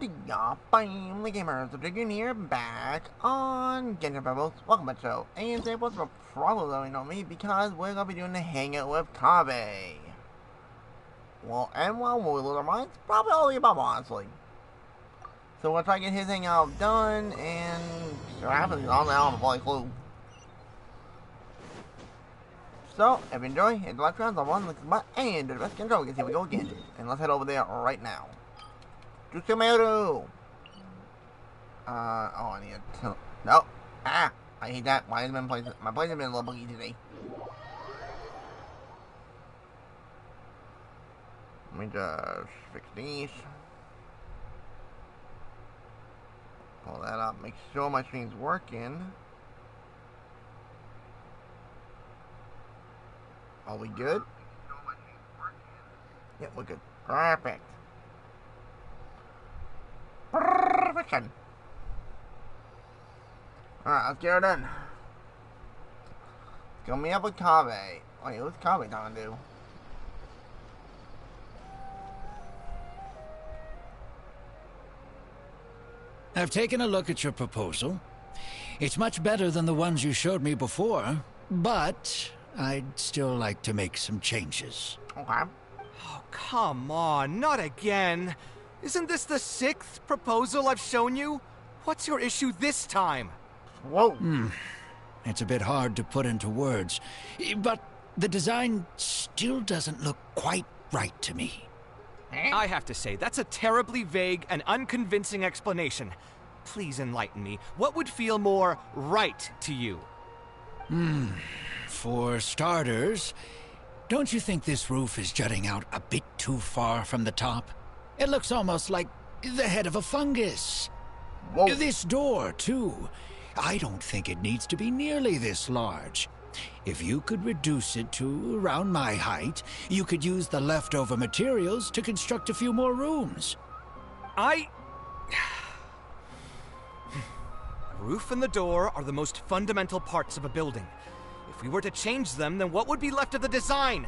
Howdy y'all, family gamers, the Dragon here, back on Genshin Rebels. Welcome back to the show. And today was probably know me because we're gonna be doing the hangout with KAVEH. Well, and while we'll lose our minds, probably all the above, honestly. So we'll try to get his hangout done, and see what happens. I don't have a bloody clue. So, if you enjoy, hit the like button, the one, like the button, and do the best control. Here we go again. And let's head over there right now. Tomato. Oh, I need to. No. Ah, I hate that. Why has my place has been a little buggy today? Let me just fix these. Pull that up. Make sure my screen's working. Are we good? Yep, we're good. Perfect. Perfection. Alright, let's get her done. Let's go meet up with KAVEH. Wait, what's KAVEH trying to do? I've taken a look at your proposal. It's much better than the ones you showed me before, but I'd still like to make some changes. Okay. Oh, come on, not again. Isn't this the 6th proposal I've shown you? What's your issue this time? Whoa. It's a bit hard to put into words, but the design still doesn't look quite right to me. I have to say, that's a terribly vague and unconvincing explanation. Please enlighten me. What would feel more right to you? For starters, don't you think this roof is jutting out a bit too far from the top? It looks almost like the head of a fungus. Whoa. This door, too. I don't think it needs to be nearly this large. If you could reduce it to around my height, you could use the leftover materials to construct a few more rooms. The roof and the door are the most fundamental parts of a building. If we were to change them, then what would be left of the design?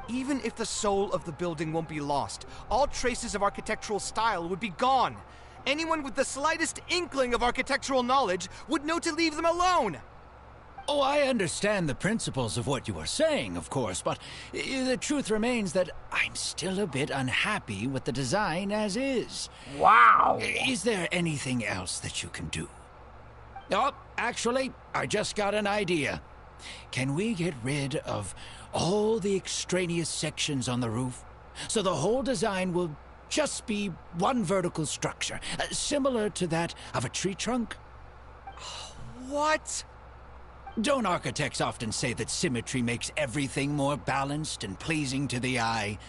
Even if the soul of the building won't be lost, all traces of architectural style would be gone. Anyone with the slightest inkling of architectural knowledge would know to leave them alone. Oh, I understand the principles of what you are saying, of course, but the truth remains that I'm still a bit unhappy with the design as is. Wow. Is there anything else that you can do? Oh, actually, I just got an idea. Can we get rid of all the extraneous sections on the roof, so the whole design will just be one vertical structure, similar to that of a tree trunk? What? Don't architects often say that symmetry makes everything more balanced and pleasing to the eye?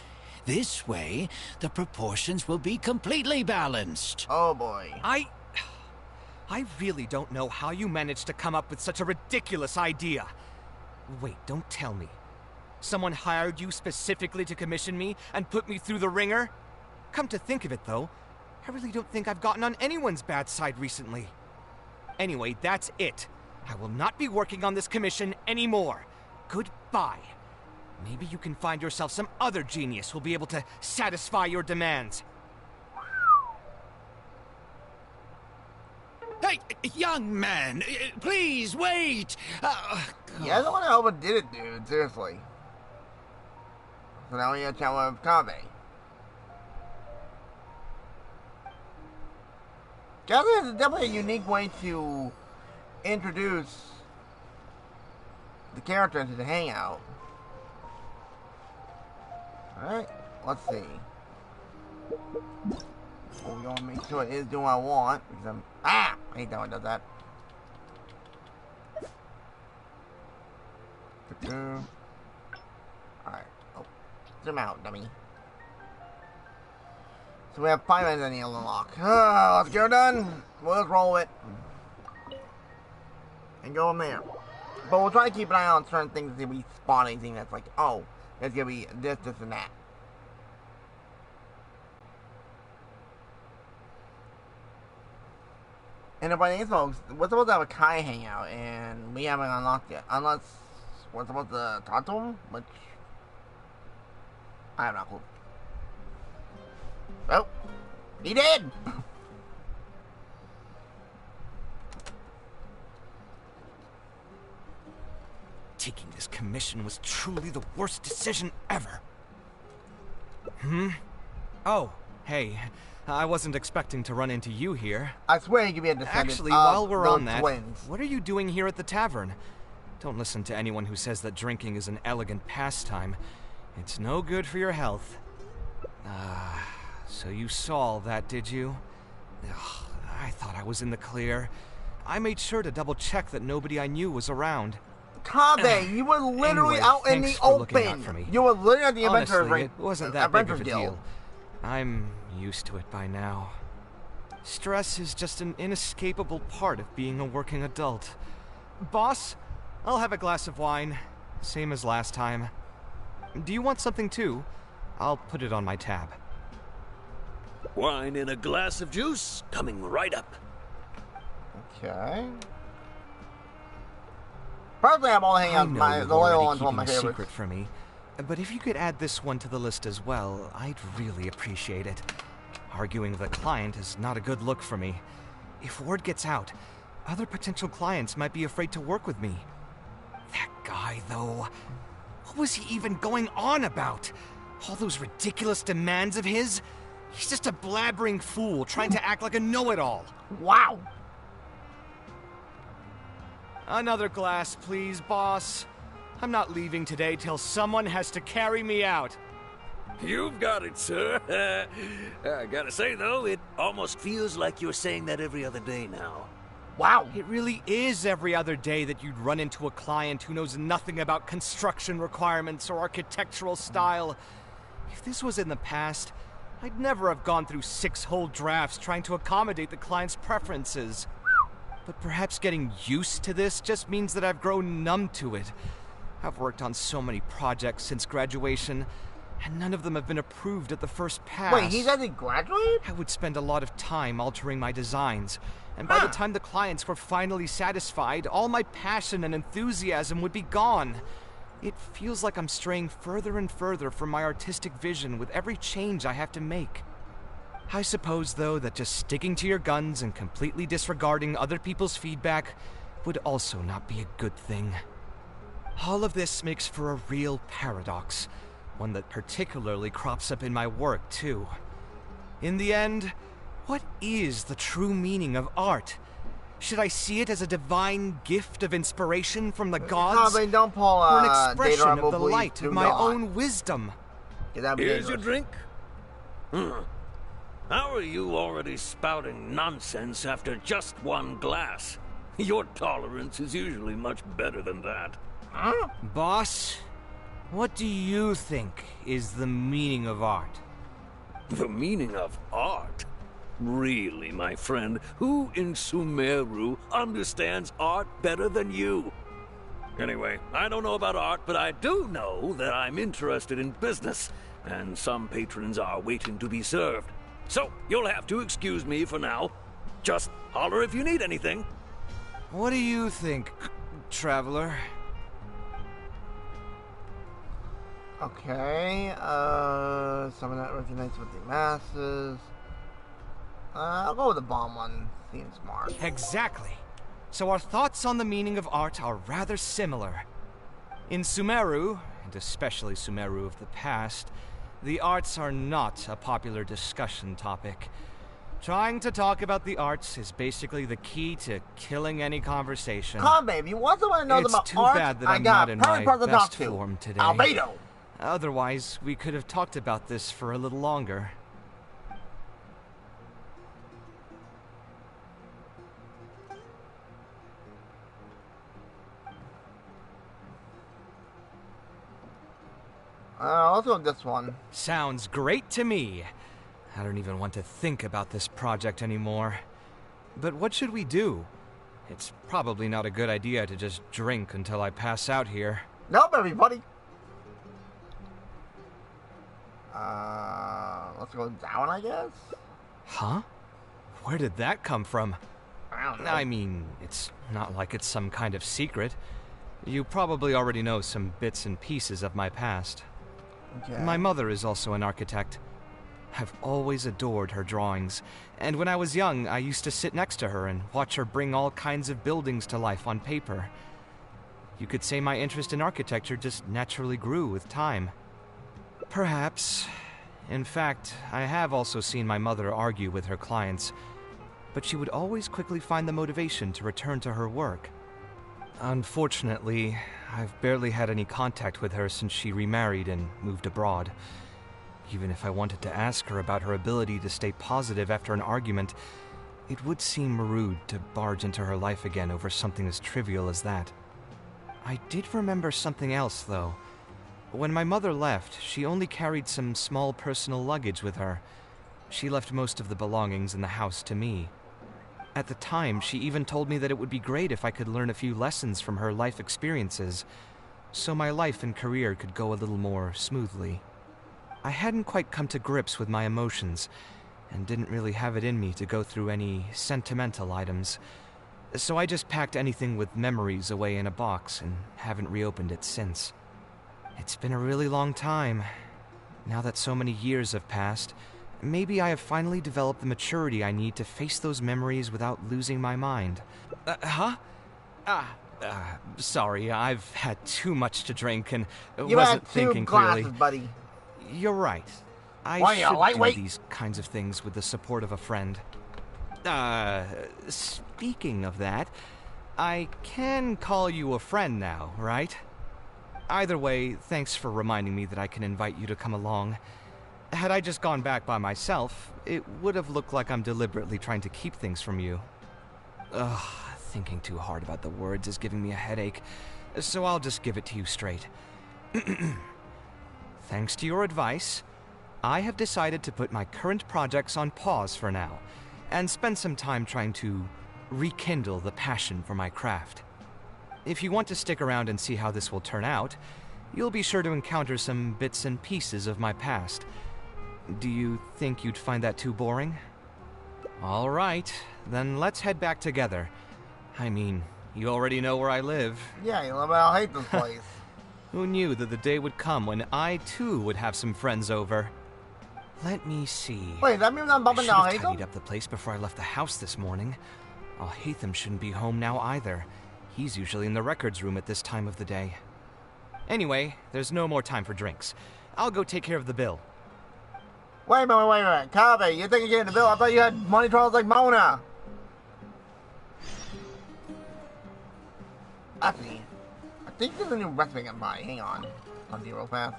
This way, the proportions will be completely balanced. Oh boy. I really don't know how you managed to come up with such a ridiculous idea. Wait, don't tell me. Someone hired you specifically to commission me and put me through the ringer? Come to think of it, though, I really don't think I've gotten on anyone's bad side recently. Anyway, that's it. I will not be working on this commission anymore. Goodbye. Maybe you can find yourself some other genius who'll be able to satisfy your demands. Hey, young man, please wait! Yeah, I don't know how did it, dude. Seriously. So now we gotta chat with KAVEH. KAVEH is definitely a unique way to introduce the character into the hangout. Alright, let's see. Well, we gotta make sure it is doing what I want, because I hate that one does that. Alright, oh, zoom out, dummy. So we have 5 minutes in the unlock. Let's get her done. We'll just roll it. And go in there. But we'll try to keep an eye on certain things if we spot anything that's like, oh, there's gonna be this, and that. And if I think, folks, we're supposed to have a Kai hangout, and we haven't unlocked it. Unless we're supposed to talk to him, which I have no clue. Oh, He did! Taking this commission was truly the worst decision ever. Oh, hey. I wasn't expecting to run into you here. I swear you could be a descendant Actually, of while we're those on that, twins. what are you doing here at the tavern? Don't listen to anyone who says that drinking is an elegant pastime. It's no good for your health. So you saw all that, did you? Ugh, I thought I was in the clear. I made sure to double-check that nobody I knew was around. KAVEH, you were literally Anyway, out in the thanks for looking out open. for me. You were literally at the Adventurers Honestly, Ring. it wasn't that big of a Adventurers Guild. deal. I'm used to it by now. Stress is just an inescapable part of being a working adult. Boss, I'll have a glass of wine, same as last time. Do you want something too? I'll put it on my tab. Wine and a glass of juice coming right up. Okay. Personally, I'm only hanging I out know the you've loyal already one's one of keeping my a favorites. secret from me, but if you could add this one to the list as well, I'd really appreciate it. Arguing with a client is not a good look for me. If word gets out, other potential clients might be afraid to work with me. That guy, though, what was he even going on about? All those ridiculous demands of his? He's just a blabbering fool trying to act like a know-it-all. Wow. Another glass, please, boss. I'm not leaving today till someone has to carry me out. You've got it, sir. I gotta say, though, it almost feels like you're saying that every other day now. Wow. It really is every other day that you'd run into a client who knows nothing about construction requirements or architectural style. If this was in the past, I'd never have gone through 6 whole drafts trying to accommodate the client's preferences. But perhaps getting used to this just means that I've grown numb to it. I've worked on so many projects since graduation, and none of them have been approved at the first pass. Wait, he doesn't graduate? I would spend a lot of time altering my designs, and by the time the clients were finally satisfied, all my passion and enthusiasm would be gone. It feels like I'm straying further and further from my artistic vision with every change I have to make. I suppose, though, that just sticking to your guns and completely disregarding other people's feedback would also not be a good thing. All of this makes for a real paradox, one that particularly crops up in my work, too. In the end, what is the true meaning of art? Should I see it as a divine gift of inspiration from the gods, KAVEH, don't pull or an data expression of the removal, light do of my not. own wisdom? Yeah, that'd be Here's your dangerous. drink. How are you already spouting nonsense after just one glass? Your tolerance is usually much better than that. Huh? Boss, what do you think is the meaning of art? The meaning of art? Really, my friend, who in Sumeru understands art better than you? Anyway, I don't know about art, but I do know that I'm interested in business, and some patrons are waiting to be served. So, you'll have to excuse me for now. Just holler if you need anything. What do you think, traveler? Okay, someone that resonates with the masses. I'll go with the bomb one. Seems smart. Exactly. So our thoughts on the meaning of art are rather similar. In Sumeru, and especially Sumeru of the past, the arts are not a popular discussion topic. Trying to talk about the arts is basically the key to killing any conversation. KAVEH, if you want someone to know It's about too art, bad that I I'm got not a in perfect my person to talk best to. form today. Albedo. Otherwise, we could have talked about this for a little longer. Let's go with this one. Sounds great to me. I don't even want to think about this project anymore. But what should we do? It's probably not a good idea to just drink until I pass out here. Nope, everybody. Let's go down, I guess? Huh? Where did that come from? I don't know. I mean, it's not like it's some kind of secret. You probably already know some bits and pieces of my past. Okay. My mother is also an architect. I've always adored her drawings, and when I was young, I used to sit next to her and watch her bring all kinds of buildings to life on paper. You could say my interest in architecture just naturally grew with time. Perhaps. In fact, I have also seen my mother argue with her clients, but she would always quickly find the motivation to return to her work. Unfortunately, I've barely had any contact with her since she remarried and moved abroad. Even if I wanted to ask her about her ability to stay positive after an argument, it would seem rude to barge into her life again over something as trivial as that. I did remember something else, though. When my mother left, she only carried some small personal luggage with her. She left most of the belongings in the house to me. At the time, she even told me that it would be great if I could learn a few lessons from her life experiences, so my life and career could go a little more smoothly. I hadn't quite come to grips with my emotions, and didn't really have it in me to go through any sentimental items, so I just packed anything with memories away in a box and haven't reopened it since. It's been a really long time. Now that so many years have passed, maybe I have finally developed the maturity I need to face those memories without losing my mind. Sorry, I've had too much to drink and wasn't thinking clearly. Glasses, buddy. You're right. I Why, you should do lightweight? these kinds of things with the support of a friend. Speaking of that, I can call you a friend now, right? Either way, thanks for reminding me that I can invite you to come along. Had I just gone back by myself, it would have looked like I'm deliberately trying to keep things from you. Ugh, thinking too hard about the words is giving me a headache, so I'll just give it to you straight. Thanks to your advice, I have decided to put my current projects on pause for now, and spend some time trying to rekindle the passion for my craft. If you want to stick around and see how this will turn out, you'll be sure to encounter some bits and pieces of my past. Do you think you'd find that too boring? All right, then let's head back together. I mean, you already know where I live. Yeah, you love how I hate this place. Who knew that the day would come when I, too, would have some friends over? Let me see. Wait, that means I'm I bumping should down have Hazel? tidied up the place before I left the house this morning. Hatham shouldn't be home now either. He's usually in the records room at this time of the day. Anyway, there's no more time for drinks. I'll go take care of the bill. Wait a minute. KAVEH, you think you're getting the bill? I thought you had money troubles like Mona. Actually, I think there's a new recipe I can buy. Hang on. I'll do it real fast.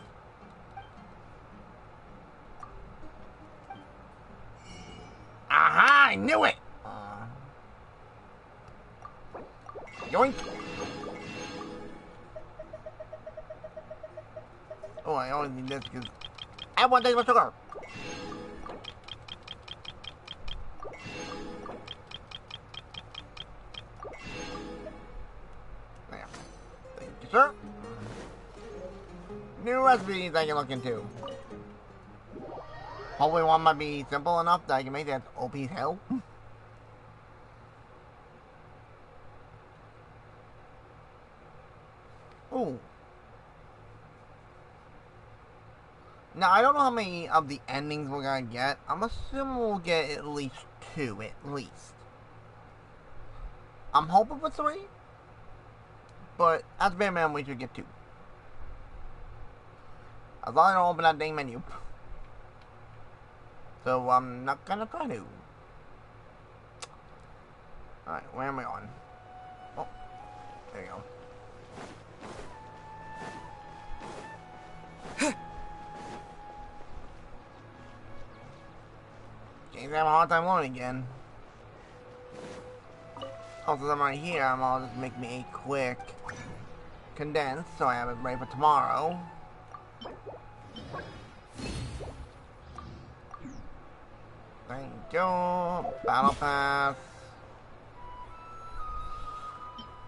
Aha! I knew it! Yoink! Oh, I always need this because everyone takes my sugar! There. Thank you, sir. New recipes I can look into. Hopefully one might be simple enough that I can make that OP as hell. Ooh. Now, I don't know how many of the endings we're gonna get. I'm assuming we'll get at least 2, at least. I'm hoping for 3. But, as bare minimum, we should get 2. As long as I don't open that dang menu. So, I'm not gonna try to. Alright, where am I on? Oh, there you go. James, I have a hard time loading again. Also, since I'm right here, I'll just make me a quick condense so I have it ready for tomorrow. Thank you. Battle pass.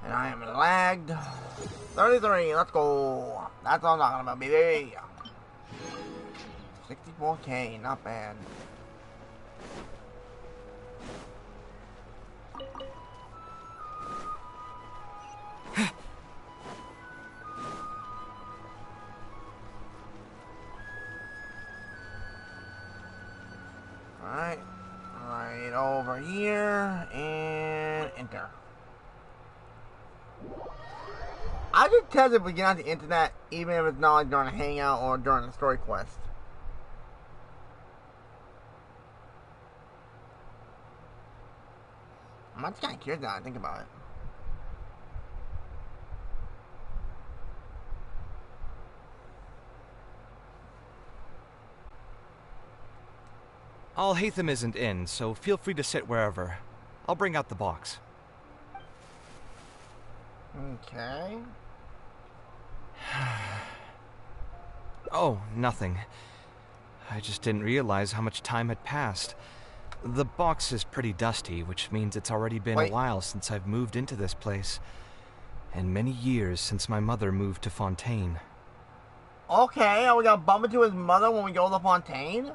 And I am lagged. 33, let's go. That's what I'm talking about, baby. 64K, not bad. go over here and enter. I can tell if we get on the internet, even if it's not like during a hangout or during a story quest. I'm just kind of curious now I think about it. Alhaitham isn't in, so feel free to sit wherever. I'll bring out the box. Okay. Oh, nothing. I just didn't realize how much time had passed. The box is pretty dusty, which means it's already been a while since I've moved into this place. And many years since my mother moved to Fontaine. Okay, are we gonna bump into his mother when we go to Fontaine?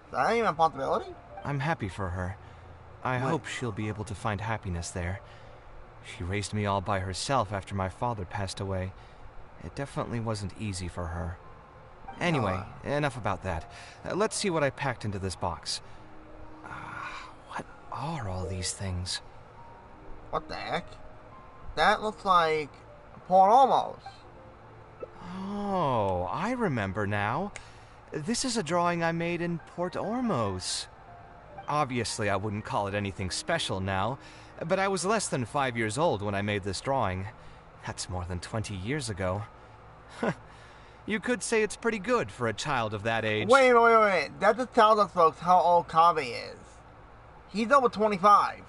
Is that even a possibility? I'm happy for her. I hope she'll be able to find happiness there. She raised me all by herself after my father passed away. It definitely wasn't easy for her. Anyway, enough about that. Let's see what I packed into this box. What are all these things? What the heck? That looks like Port Ormos. Oh, I remember now. This is a drawing I made in Port Ormos. Obviously, I wouldn't call it anything special now, but I was less than 5 years old when I made this drawing. That's more than 20 years ago. You could say it's pretty good for a child of that age. Wait. That just tells us, folks, how old KAVEH is. He's over 25.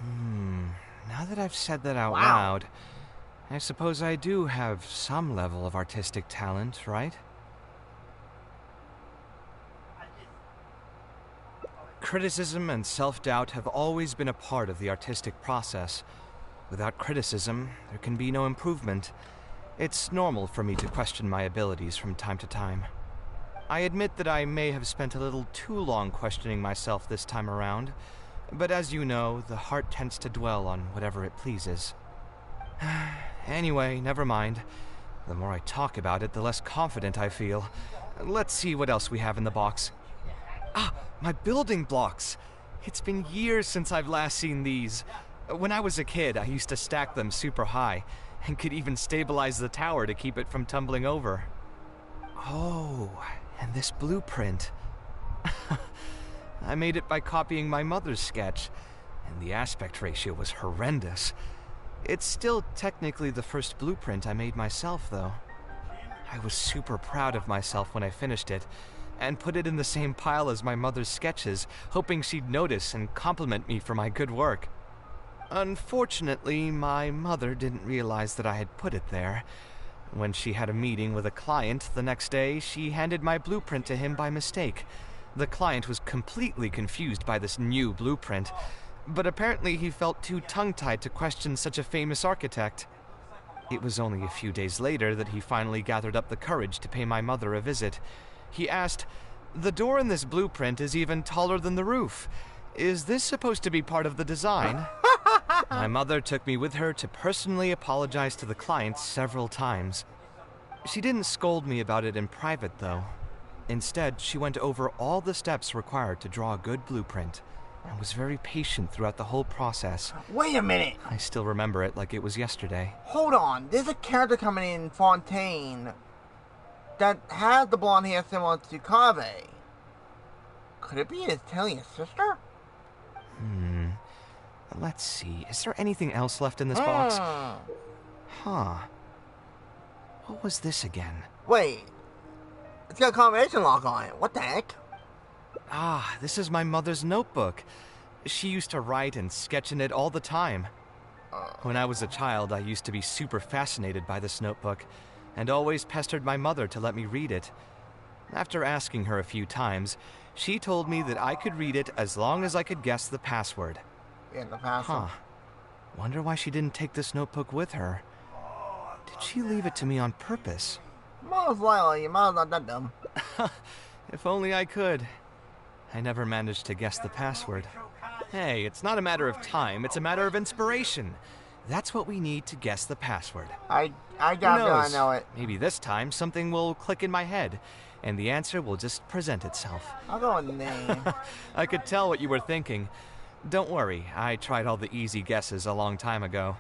Now that I've said that out loud, I suppose I do have some level of artistic talent, right? Criticism and self-doubt have always been a part of the artistic process. Without criticism, there can be no improvement. It's normal for me to question my abilities from time to time. I admit that I may have spent a little too long questioning myself this time around, but as you know, the heart tends to dwell on whatever it pleases. Anyway, never mind. The more I talk about it, the less confident I feel. Let's see what else we have in the box. Ah, my building blocks! It's been years since I've last seen these. When I was a kid, I used to stack them super high, and could even stabilize the tower to keep it from tumbling over. Oh, and this blueprint. I made it by copying my mother's sketch, and the aspect ratio was horrendous. It's still technically the first blueprint I made myself, though. I was super proud of myself when I finished it, and put it in the same pile as my mother's sketches, hoping she'd notice and compliment me for my good work. Unfortunately, my mother didn't realize that I had put it there. When she had a meeting with a client the next day, she handed my blueprint to him by mistake. The client was completely confused by this new blueprint, but apparently he felt too tongue-tied to question such a famous architect. It was only a few days later that he finally gathered up the courage to pay my mother a visit. He asked, "The door in this blueprint is even taller than the roof. Is this supposed to be part of the design?" My mother took me with her to personally apologize to the client several times. She didn't scold me about it in private, though. Instead, she went over all the steps required to draw a good blueprint, and was very patient throughout the whole process. Wait a minute! I still remember it like it was yesterday. Hold on, there's a character coming in Fontaine that has the blonde hair similar to KAVEH. Could it be his Italian sister? Let's see, is there anything else left in this box? Huh. What was this again? Wait, it's got a combination lock on it. What the heck? Ah, this is my mother's notebook. She used to write and sketch in it all the time. When I was a child, I used to be super fascinated by this notebook, and always pestered my mother to let me read it. After asking her a few times, she told me that I could read it as long as I could guess the password. In the password. Huh. Wonder why she didn't take this notebook with her. Did she leave it to me on purpose? Most likely, your mom's not that dumb. If only I could. I never managed to guess the password. Hey, it's not a matter of time, it's a matter of inspiration. That's what we need to guess the password. I Who got it. I knows? know it. Maybe this time something will click in my head, and the answer will just present itself. I'll go with name. I could tell what you were thinking. Don't worry, I tried all the easy guesses a long time ago.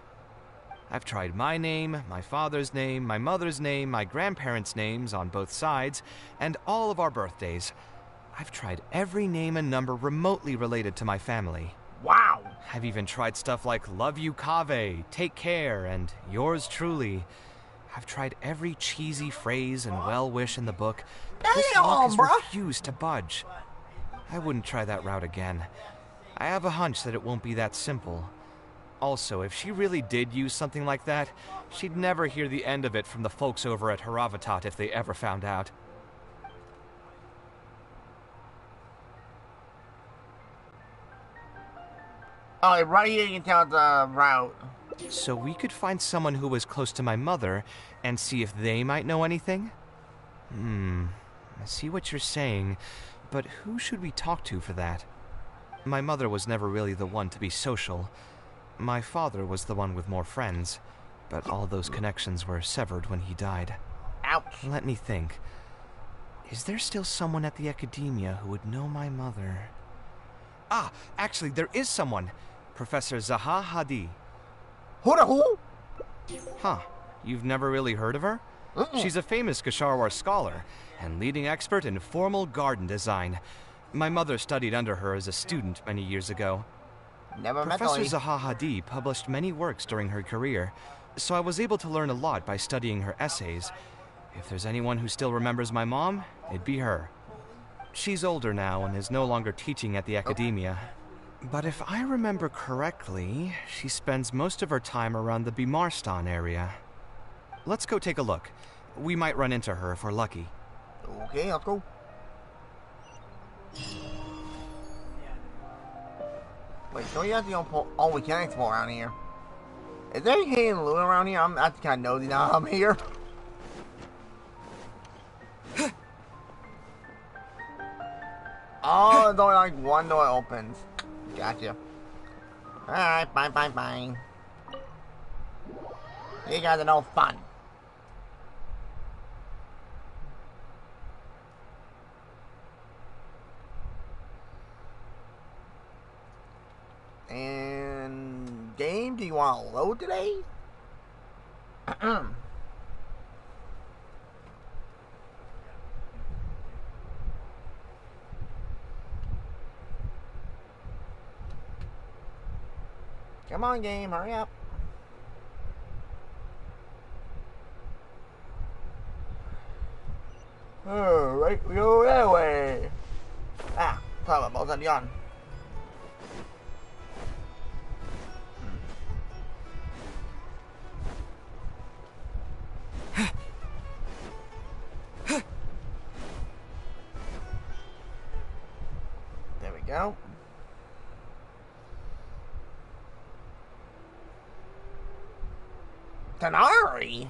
I've tried my name, my father's name, my mother's name, my grandparents' names on both sides, and all of our birthdays. I've tried every name and number remotely related to my family. Wow. I've even tried stuff like love you KAVEH, take care, and yours truly. I've tried every cheesy phrase and well-wish in the book. This luck has refused to budge. I wouldn't try that route again. I have a hunch that it won't be that simple. Also, if she really did use something like that, she'd never hear the end of it from the folks over at Haravatat if they ever found out. Oh, right here you can tell the route. So we could find someone who was close to my mother and see if they might know anything? I see what you're saying, but who should we talk to for that? My mother was never really the one to be social. My father was the one with more friends, but all those connections were severed when he died. Ouch. Let me think. Is there still someone at the academia who would know my mother? Ah, actually, there is someone. Professor Zaha Hadid. Who? Huh. You've never really heard of her? She's a famous Gasharwar scholar and leading expert in formal garden design. My mother studied under her as a student many years ago. Never met Professor Zaha Hadid published many works during her career, so I was able to learn a lot by studying her essays. If there's anyone who still remembers my mom, it'd be her. She's older now and is no longer teaching at the academia. But if I remember correctly, she spends most of her time around the Bimarstan area. Let's go take a look. We might run into her if we're lucky. Okay, let's go. Wait, so you have to go pull... Oh, we can explore around here. Is there any hidden loot around here? I'm actually kind of nosy now I'm here. Oh, there's only like one door opens. Gotcha. Alright, fine. You guys are no fun. And game, do you want to load today? Come on, game, hurry up. Alright, we go that way. Ah, tama, bausan yon. There we go. Tanari?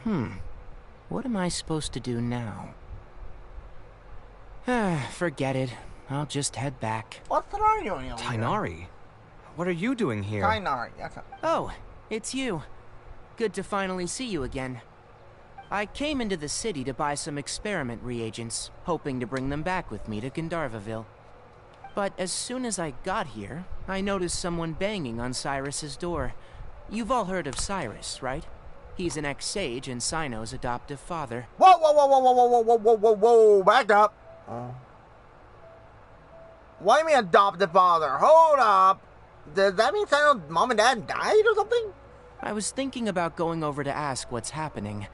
What am I supposed to do now? Forget it. I'll just head back. What's Tanari doing over here? Tainari, what are you doing here? Tainari, that's a... Oh, it's you. Good to finally see you again. I came into the city to buy some experiment reagents, hoping to bring them back with me to Gandharvaville. But as soon as I got here, I noticed someone banging on Cyrus's door. You've all heard of Cyrus, right? He's an ex-sage and Sino's adoptive father. Whoa, back up. What do you mean adoptive father? Hold up. Does that mean Sino's mom and dad died or something? I was thinking about going over to ask what's happening.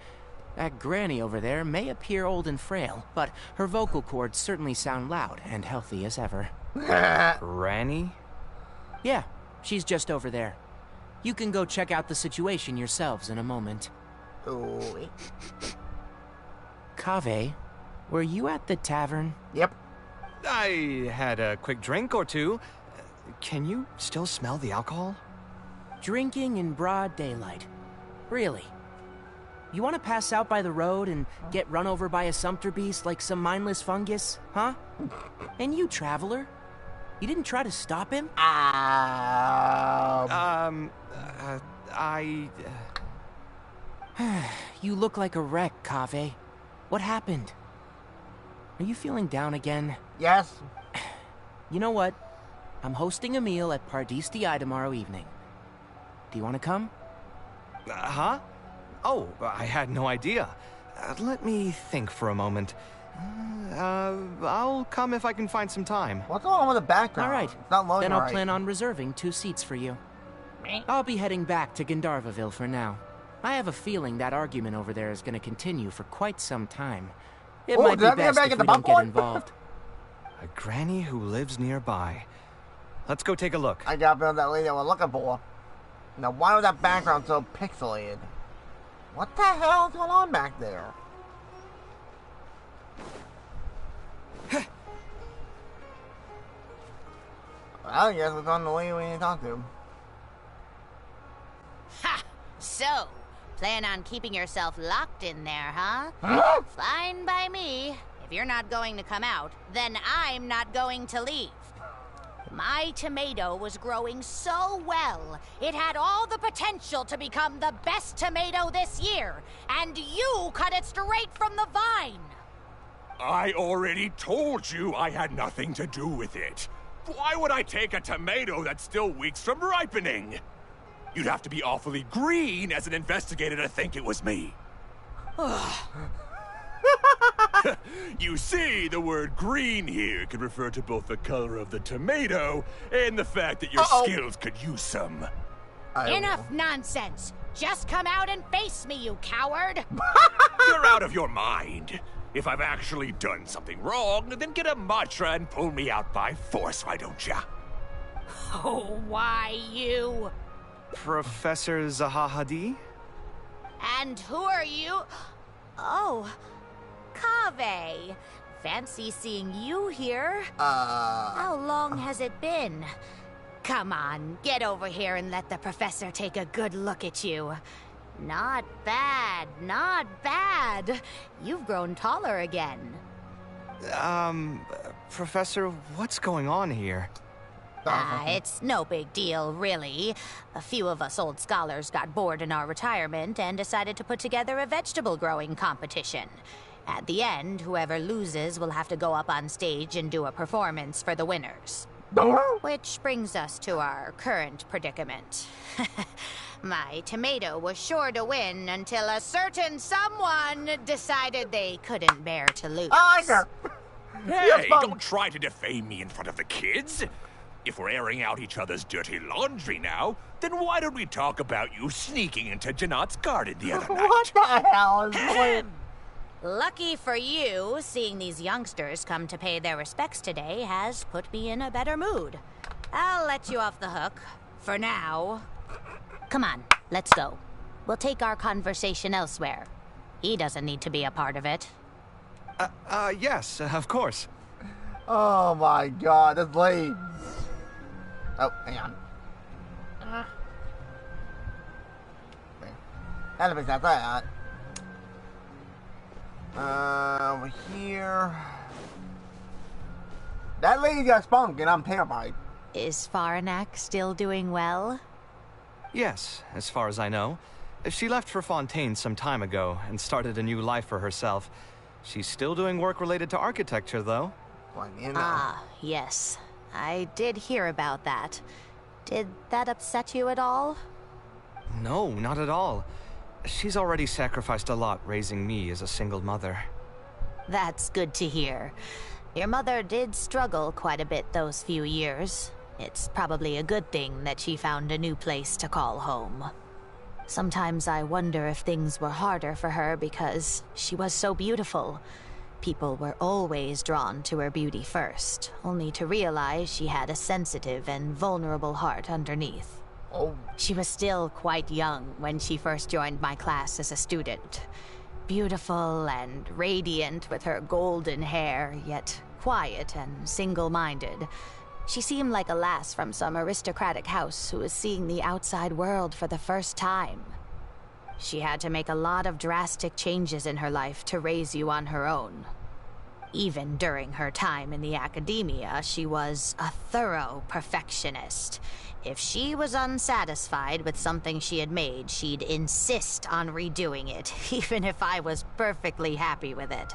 That granny over there may appear old and frail, but her vocal cords certainly sound loud and healthy as ever. Granny? Yeah, she's just over there. You can go check out the situation yourselves in a moment. Oh, KAVEH, were you at the tavern? yep. I had a quick drink or two. Can you still smell the alcohol? Drinking in broad daylight. Really? You want to pass out by the road and get run over by a sumpter beast like some mindless fungus, huh? And you, traveler? You didn't try to stop him? I You look like a wreck, KAVEH. What happened? Are you feeling down again? Yes. You know what? I'm hosting a meal at Pardistii tomorrow evening. Do you want to come? Huh? Oh, I had no idea. Let me think for a moment. I'll come if I can find some time. What's going on with the background? All right. It's not loading Then I'll right. plan on reserving 2 seats for you. I'll be heading back to Gandharvaville for now. I have a feeling that argument over there is going to continue for quite some time. It might be best if we don't get involved. A granny who lives nearby. Let's go take a look. I got that lady I was looking for. Now, why was that background so pixelated? What the hell is going on back there? I guess we're on the way we need to talk to. Ha! So, plan on keeping yourself locked in there, huh? Fine by me. If you're not going to come out, then I'm not going to leave. My tomato was growing so well, it had all the potential to become the best tomato this year, and you cut it straight from the vine. I already told you I had nothing to do with it. Why would I take a tomato that's still weeks from ripening? You'd have to be awfully green as an investigator to think it was me. You see, the word green here could refer to both the color of the tomato and the fact that your skills could use some. Enough nonsense. Just come out and face me, you coward. You're out of your mind. If I've actually done something wrong, then get a mantra and pull me out by force, why don't ya? Oh, why you? Professor Zahahadi? And who are you? Oh, KAVEH. Fancy seeing you here. How long has it been? Come on, get over here and let the professor take a good look at you. Not bad, not bad. You've grown taller again. Professor, what's going on here? It's no big deal, really. A few of us old scholars got bored in our retirement and decided to put together a vegetable growing competition. At the end, whoever loses will have to go up on stage and do a performance for the winners. Which brings us to our current predicament. My tomato was sure to win until a certain someone decided they couldn't bear to lose. Hey, don't try to defame me in front of the kids. If we're airing out each other's dirty laundry now, then why don't we talk about you sneaking into Janat's garden the other night? What the hell is going on? Lucky for you, seeing these youngsters come to pay their respects today has put me in a better mood. I'll let you off the hook. For now. Come on, let's go. We'll take our conversation elsewhere. He doesn't need to be a part of it. Yes, of course. Oh my god, this lady. Oh, hang on. Had to fix that. Over here. That lady got spunk and I'm terrified. Is Faranak still doing well? Yes, as far as I know. She left for Fontaine some time ago and started a new life for herself. She's still doing work related to architecture, though. Ah, yes. I did hear about that. Did that upset you at all? No, not at all. She's already sacrificed a lot raising me as a single mother. That's good to hear. Your mother did struggle quite a bit those few years. It's probably a good thing that she found a new place to call home. Sometimes I wonder if things were harder for her because she was so beautiful. People were always drawn to her beauty first, only to realize she had a sensitive and vulnerable heart underneath. She was still quite young when she first joined my class as a student. Beautiful and radiant with her golden hair, yet quiet and single-minded. She seemed like a lass from some aristocratic house who was seeing the outside world for the first time. She had to make a lot of drastic changes in her life to raise you on her own. Even during her time in the academia, she was a thorough perfectionist. If she was unsatisfied with something she had made, she'd insist on redoing it, even if I was perfectly happy with it.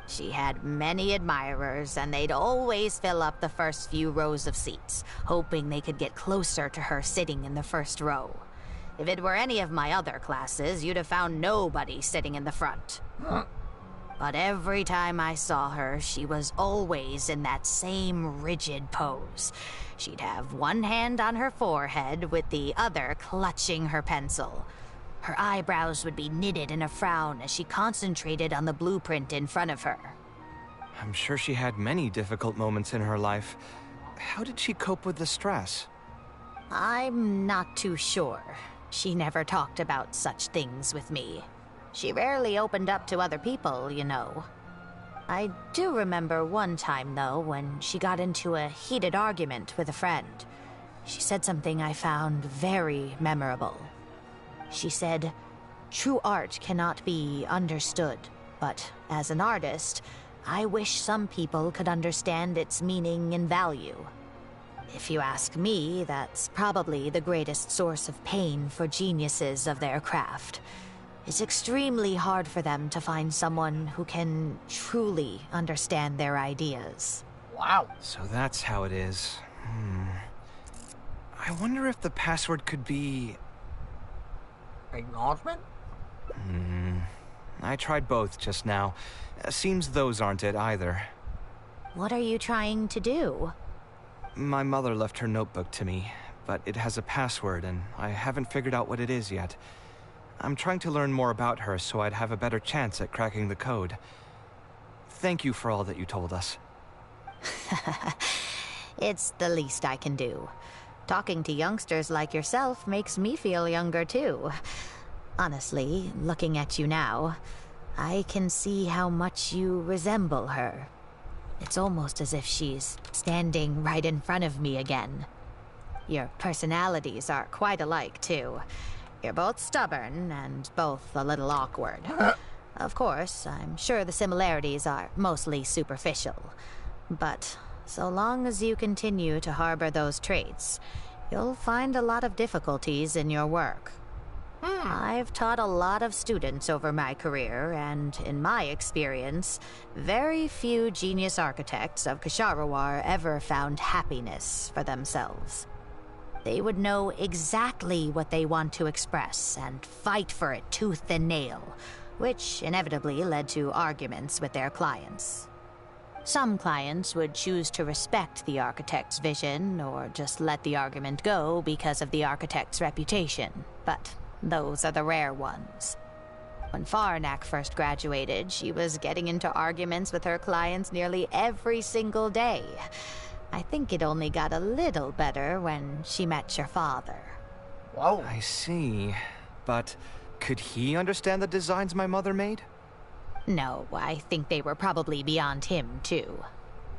She had many admirers, and they'd always fill up the first few rows of seats, hoping they could get closer to her sitting in the first row. If it were any of my other classes, you'd have found nobody sitting in the front. But every time I saw her, she was always in that same rigid pose. She'd have one hand on her forehead with the other clutching her pencil. Her eyebrows would be knitted in a frown as she concentrated on the blueprint in front of her. I'm sure she had many difficult moments in her life. How did she cope with the stress? I'm not too sure. She never talked about such things with me. She rarely opened up to other people, you know. I do remember one time, though, when she got into a heated argument with a friend. She said something I found very memorable. She said, "True art cannot be understood, but as an artist, I wish some people could understand its meaning and value." If you ask me, that's probably the greatest source of pain for geniuses of their craft. It's extremely hard for them to find someone who can truly understand their ideas. Wow. So that's how it is. I wonder if the password could be... Acknowledgement? I tried both just now. Seems those aren't it either. What are you trying to do? My mother left her notebook to me, but it has a password and I haven't figured out what it is yet. I'm trying to learn more about her so I'd have a better chance at cracking the code. Thank you for all that you told us. It's the least I can do. Talking to youngsters like yourself makes me feel younger too. Honestly, looking at you now, I can see how much you resemble her. It's almost as if she's standing right in front of me again. Your personalities are quite alike too. You're both stubborn and both a little awkward. Of course, I'm sure the similarities are mostly superficial. But so long as you continue to harbor those traits, you'll find a lot of difficulties in your work. I've taught a lot of students over my career, and in my experience, very few genius architects of Ksharawar ever found happiness for themselves. They would know exactly what they want to express and fight for it tooth and nail, which inevitably led to arguments with their clients. Some clients would choose to respect the architect's vision or just let the argument go because of the architect's reputation, but those are the rare ones. When Faranak first graduated, she was getting into arguments with her clients nearly every single day. I think it only got a little better when she met your father. Whoa. I see. But could he understand the designs my mother made? No, I think they were probably beyond him, too.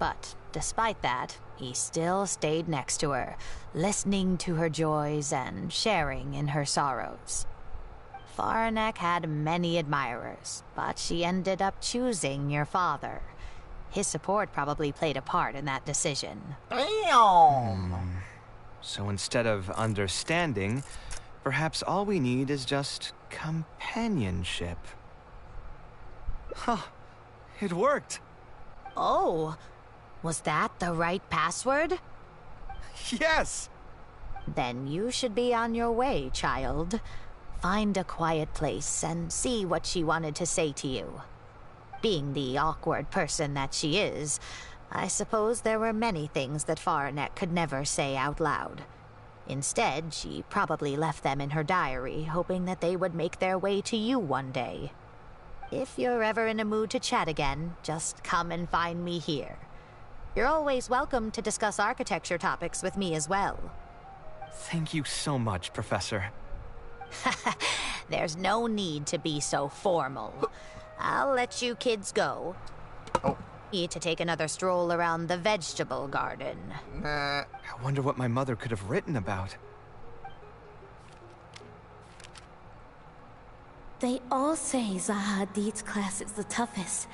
But despite that, he still stayed next to her, listening to her joys and sharing in her sorrows. Faranek had many admirers, but she ended up choosing your father. His support probably played a part in that decision. Damn. So instead of understanding, perhaps all we need is just companionship. Huh. It worked. Oh, was that the right password? Yes! Then you should be on your way, child. Find a quiet place and see what she wanted to say to you. Being the awkward person that she is, I suppose there were many things that Faranek could never say out loud. Instead, she probably left them in her diary, hoping that they would make their way to you one day. If you're ever in a mood to chat again, just come and find me here. You're always welcome to discuss architecture topics with me as well. Thank you so much, Professor. There's no need to be so formal. I'll let you kids go. Oh. Need to take another stroll around the vegetable garden. Nah. I wonder what my mother could have written about. They all say Zaha Hadid's class is the toughest.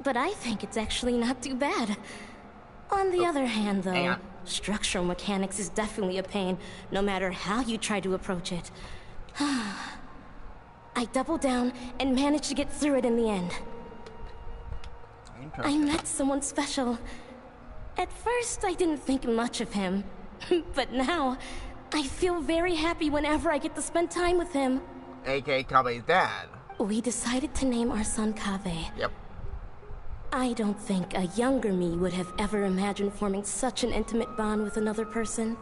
But I think it's actually not too bad. On the other hand, hang though, on. structural mechanics is definitely a pain, no matter how you try to approach it. I doubled down and managed to get through it in the end. I Interesting. met someone special. At first, I didn't think much of him. But now, I feel very happy whenever I get to spend time with him. A.K.A. Kave's dad. We decided to name our son KAVEH. Yep. I don't think a younger me would have ever imagined forming such an intimate bond with another person.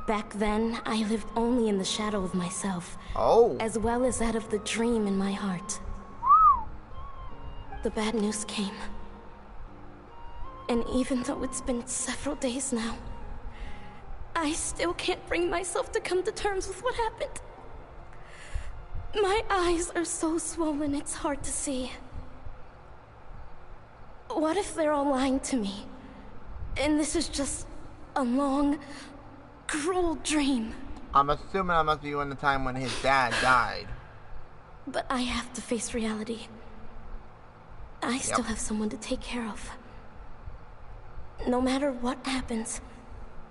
Back then, I lived only in the shadow of myself, Oh. as well as that of the dream in my heart. The bad news came. And even though it's been several days now, I still can't bring myself to come to terms with what happened. My eyes are so swollen, it's hard to see. What if they're all lying to me? And this is just a long, cruel dream. I'm assuming I must be in the time when his dad died. But I have to face reality. I still have someone to take care of. No matter what happens,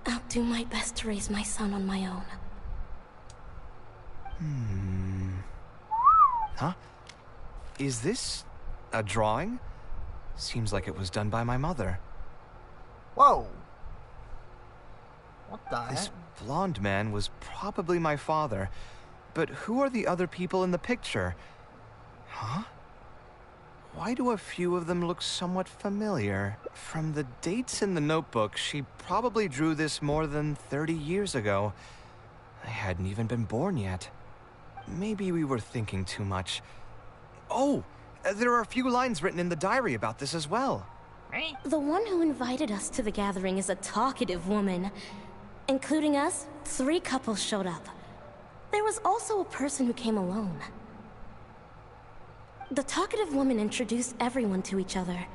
I'll do my best to raise my son on my own. Huh? Is this a drawing? Seems like it was done by my mother. Whoa. What the This heck? blonde man was probably my father. But who are the other people in the picture? Huh? Why do a few of them look somewhat familiar? From the dates in the notebook, she probably drew this more than 30 years ago. I hadn't even been born yet. Maybe we were thinking too much. Oh, there are a few lines written in the diary about this as well. The one who invited us to the gathering is a talkative woman. Including us, 3 couples showed up. There was also a person who came alone. The talkative woman introduced everyone to each other.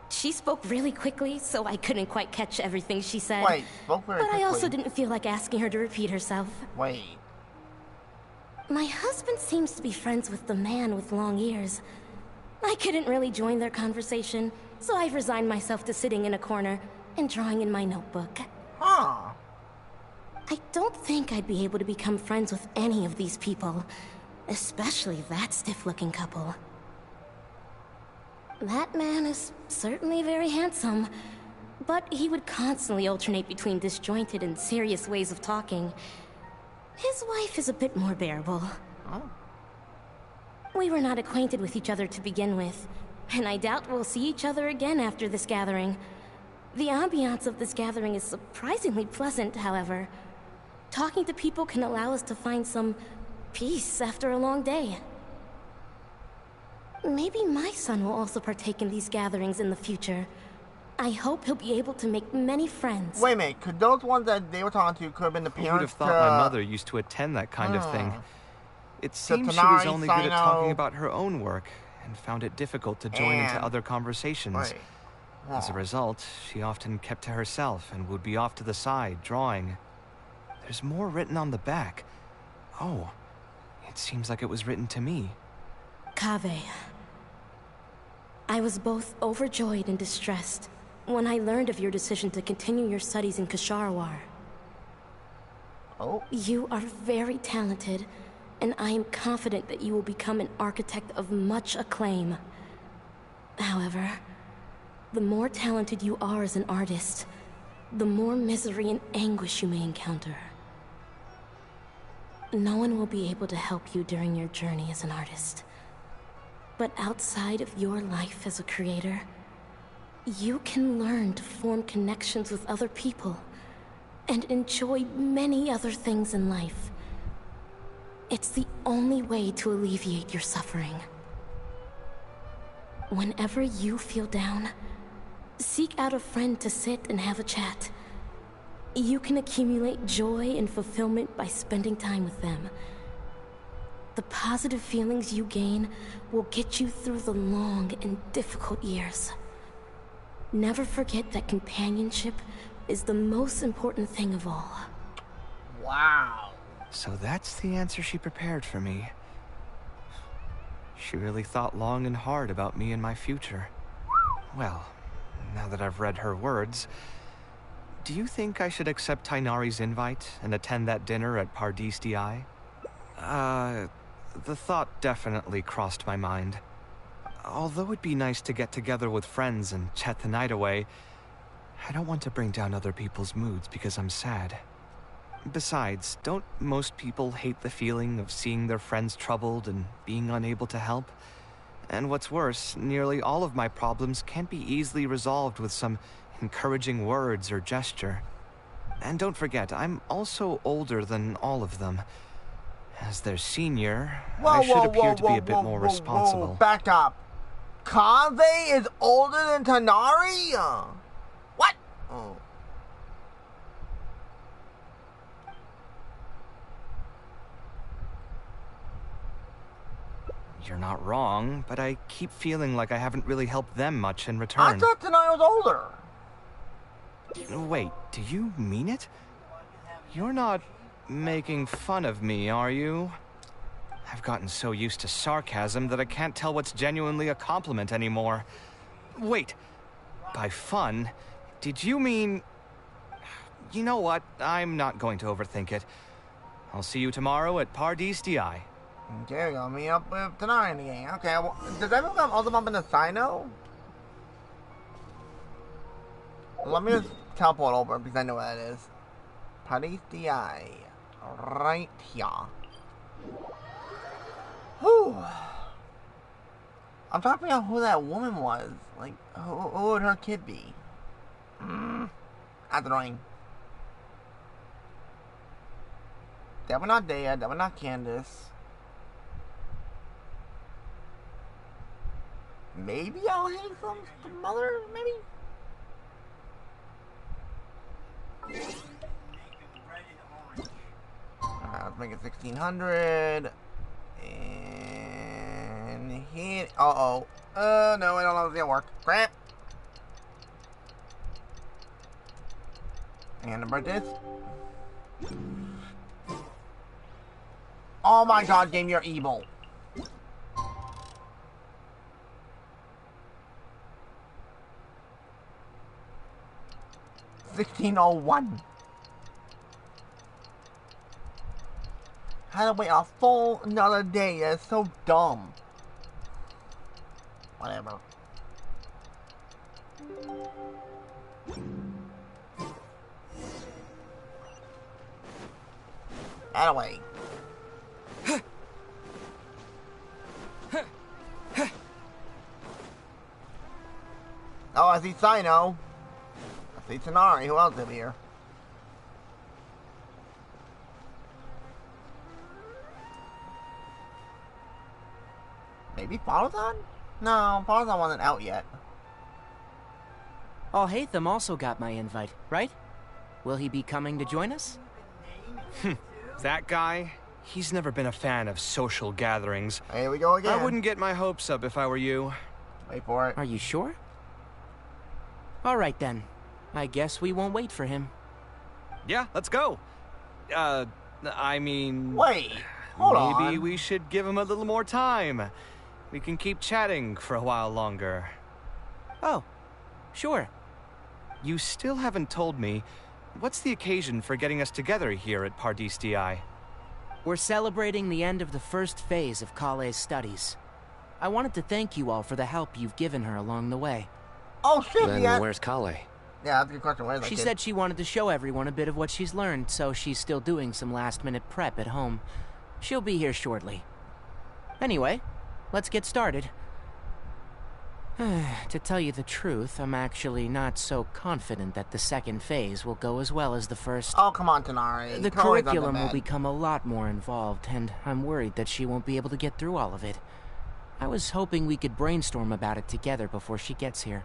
She spoke really quickly, so I couldn't quite catch everything she said. Wait, spoke very but I also quickly. didn't feel like asking her to repeat herself. Wait. My husband seems to be friends with the man with long ears. I couldn't really join their conversation, so I've resigned myself to sitting in a corner and drawing in my notebook. Huh. I don't think I'd be able to become friends with any of these people, especially that stiff-looking couple. That man is certainly very handsome, but he would constantly alternate between disjointed and serious ways of talking. His wife is a bit more bearable. Oh. We were not acquainted with each other to begin with, and I doubt we'll see each other again after this gathering. The ambiance of this gathering is surprisingly pleasant, however. Talking to people can allow us to find some peace after a long day. Maybe my son will also partake in these gatherings in the future. I hope he'll be able to make many friends. Wait a minute, could those ones that they were talking to could have been the Who would parents have thought my mother used to attend that kind of thing? It seems she was Tanari, only good at talking Sino, about her own work, and found it difficult to join into and- other conversations. Right. As a result, she often kept to herself and would be off to the side, drawing. There's more written on the back. Oh, it seems like it was written to me. KAVEH. I was both overjoyed and distressed when I learned of your decision to continue your studies in Kasharawar. Oh. You are very talented, and I am confident that you will become an architect of much acclaim. However, the more talented you are as an artist, the more misery and anguish you may encounter. No one will be able to help you during your journey as an artist. But outside of your life as a creator, you can learn to form connections with other people and enjoy many other things in life. It's the only way to alleviate your suffering. Whenever you feel down, seek out a friend to sit and have a chat. You can accumulate joy and fulfillment by spending time with them. The positive feelings you gain will get you through the long and difficult years. Never forget that companionship is the most important thing of all. Wow. So that's the answer she prepared for me. She really thought long and hard about me and my future. Well, now that I've read her words, do you think I should accept Tainari's invite and attend that dinner at Paradis Di? The thought definitely crossed my mind. Although it'd be nice to get together with friends and chat the night away, I don't want to bring down other people's moods because I'm sad. Besides, don't most people hate the feeling of seeing their friends troubled and being unable to help? And what's worse, nearly all of my problems can't be easily resolved with some encouraging words or gesture. And don't forget, I'm also older than all of them. As their senior, I should appear to be a bit more responsible. Back up. KAVEH is older than Tighnari? What? Oh. You're not wrong, but I keep feeling like I haven't really helped them much in return. I thought Tighnari was older. Wait, do you mean it? You're not making fun of me, are you? I've gotten so used to sarcasm that I can't tell what's genuinely a compliment anymore. Wait, by fun, did you mean... You know what, I'm not going to overthink it. I'll see you tomorrow at Paradis Di. Okay, we go. Meet up with Tighnari in the game. Okay, well, does everyone also bump into Sino? Let me just teleport over because I know what that is. Paradis Di. Right here. Whew. I'm trying to figure out who that woman was. Like, who would her kid be? That's annoying. That we're not dead. That we're not Candace. Maybe I'll hang some mother, maybe? Alright, let's make it 1600. And hit. Uh-oh. No, I don't know if it's gonna work. Crap. And about this. Oh my god, game, you're evil. $16.01. Had to wait a full another day. That's so dumb. Whatever. That away. Oh, I see Sino. I see Tighnari. Who else is here? Maybe Parazon? No, Parazon wasn't out yet. Alhaitham also got my invite, right? Will he be coming to join us? That guy? He's never been a fan of social gatherings. Here we go again. I wouldn't get my hopes up if I were you. Wait for it. Are you sure? All right then. I guess we won't wait for him. Yeah, let's go. I mean... Wait, hold on. Maybe we should give him a little more time. We can keep chatting for a while longer. Oh, sure. You still haven't told me, what's the occasion for getting us together here at Paradis Di? We're celebrating the end of the first phase of KAVEH's studies. I wanted to thank you all for the help you've given her along the way. Oh shit, Then yeah. where's KAVEH? Yeah, that's a good question. Where's that She kid? said she wanted to show everyone a bit of what she's learned, so she's still doing some last-minute prep at home. She'll be here shortly. Anyway, let's get started. To tell you the truth, I'm actually not so confident that the second phase will go as well as the first. Oh, come on, Tighnari. The Chloe's not that curriculum will bad. become a lot more involved, and I'm worried that she won't be able to get through all of it. I was hoping we could brainstorm about it together before she gets here.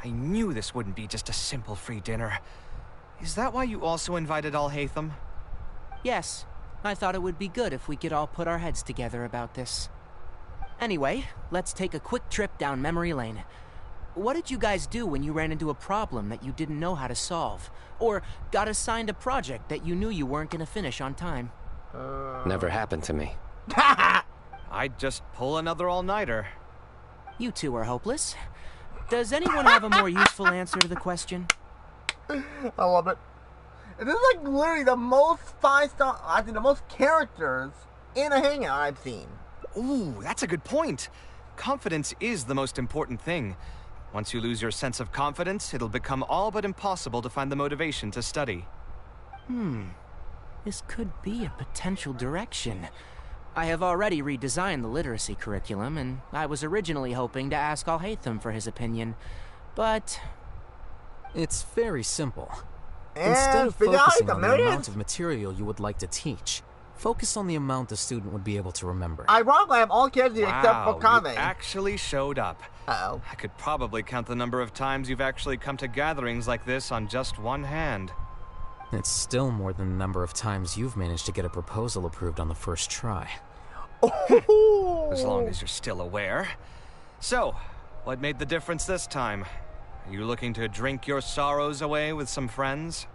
I knew this wouldn't be just a simple free dinner. Is that why you also invited Alhaitham? Yes, I thought it would be good if we could all put our heads together about this. Anyway, let's take a quick trip down memory lane. What did you guys do when you ran into a problem that you didn't know how to solve? Or got assigned a project that you knew you weren't going to finish on time? Never happened to me. I'd just pull another all-nighter. You two are hopeless. Does anyone have a more useful answer to the question? I love it. This is like literally the most 5-star, I think the most characters in a hangout I've seen. Ooh, that's a good point. Confidence is the most important thing. Once you lose your sense of confidence, it'll become all but impossible to find the motivation to study. This could be a potential direction. I have already redesigned the literacy curriculum, and I was originally hoping to ask Al-Haytham for his opinion, but... It's very simple. And Instead of focusing on the millions. amount of material you would like to teach, focus on the amount the student would be able to remember. Ironically, I have all characters except for You KAVEH. actually showed up. Uh-oh. I could probably count the number of times you've actually come to gatherings like this on just one hand. It's still more than the number of times you've managed to get a proposal approved on the first try. As long as you're still aware. So, what made the difference this time? Are you looking to drink your sorrows away with some friends?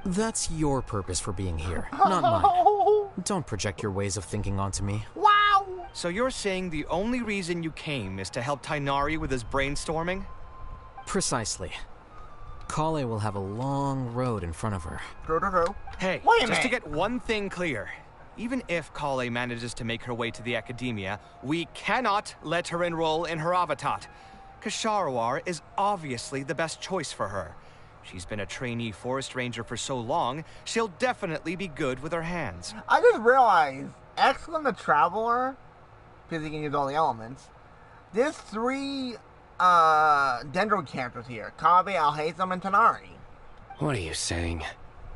That's your purpose for being here, not mine. Don't project your ways of thinking onto me. Wow! So you're saying the only reason you came is to help Tainari with his brainstorming? Precisely. Kale will have a long road in front of her. True. Hey, Wait a just to minute. get one thing clear. Even if Kale manages to make her way to the academia, we cannot let her enroll in her avatat. Kasharawar is obviously the best choice for her. She's been a trainee forest ranger for so long, she'll definitely be good with her hands. I just realized, Excellent the Traveler, because he can use all the elements, there's 3 Dendro characters here. KAVEH, Al-Haytham, and Tanari. What are you saying?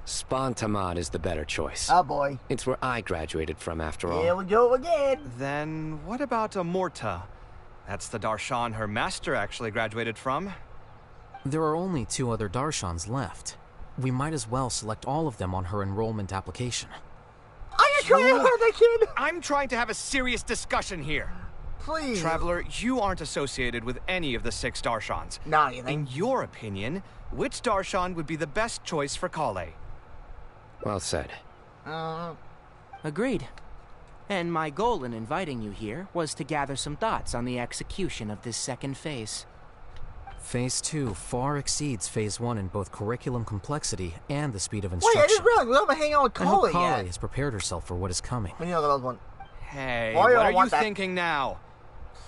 Spontamad is the better choice. Oh boy. It's where I graduated from, after all. Here we go again. Then what about Amorta? That's the Darshan her master actually graduated from. There are only 2 other Darshans left. We might as well select all of them on her enrollment application. Are you trying to hurt that kid? I'm trying to have a serious discussion here. Please. Traveler, you aren't associated with any of the 6 Darshans. Nah, you In think? your opinion, which Darshan would be the best choice for Kale? Well said. Agreed. And my goal in inviting you here was to gather some thoughts on the execution of this second phase. Phase 2 far exceeds Phase 1 in both curriculum complexity and the speed of Wait, instruction. I just realized we haven't hang out with I hope Kale Kale yet. has prepared herself for what is coming. We need to look at those one. Hey, Why do what I are you want that? thinking now?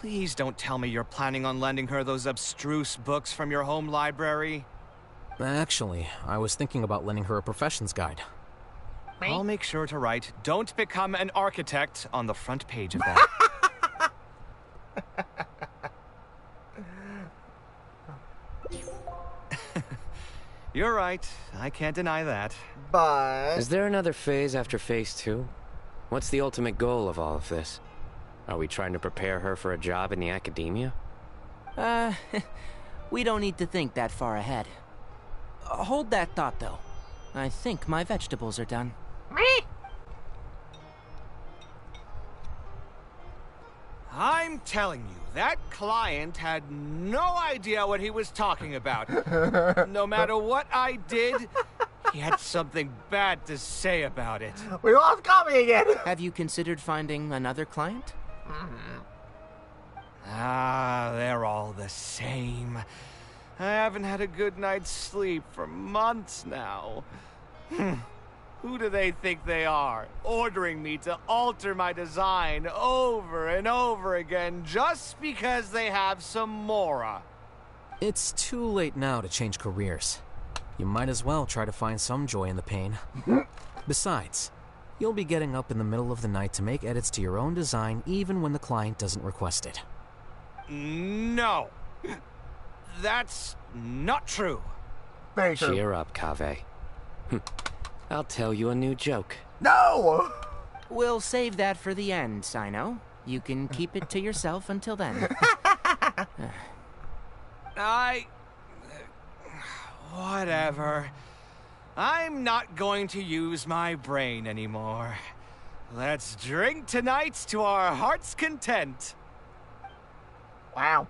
Please don't tell me you're planning on lending her those abstruse books from your home library. Actually, I was thinking about lending her a professions guide. I'll make sure to write, "Don't become an architect" on the front page of that. You're right. I can't deny that. But... Is there another phase after Phase 2? What's the ultimate goal of all of this? Are we trying to prepare her for a job in the academia? We don't need to think that far ahead. Hold that thought, though. I think my vegetables are done. I'm telling you, that client had no idea what he was talking about. No matter what I did, he had something bad to say about it. We lost KAVEH again. Have you considered finding another client? Ah, they're all the same. I haven't had a good night's sleep for months now. Who do they think they are, ordering me to alter my design over and over again just because they have some Mora? It's too late now to change careers. You might as well try to find some joy in the pain. Besides, you'll be getting up in the middle of the night to make edits to your own design even when the client doesn't request it. No. That's not true. Very true. Cheer up, KAVEH. I'll tell you a new joke. No! We'll save that for the end, Sino. You can keep it to yourself until then. Whatever. I'm not going to use my brain anymore. Let's drink tonight to our heart's content. Wow.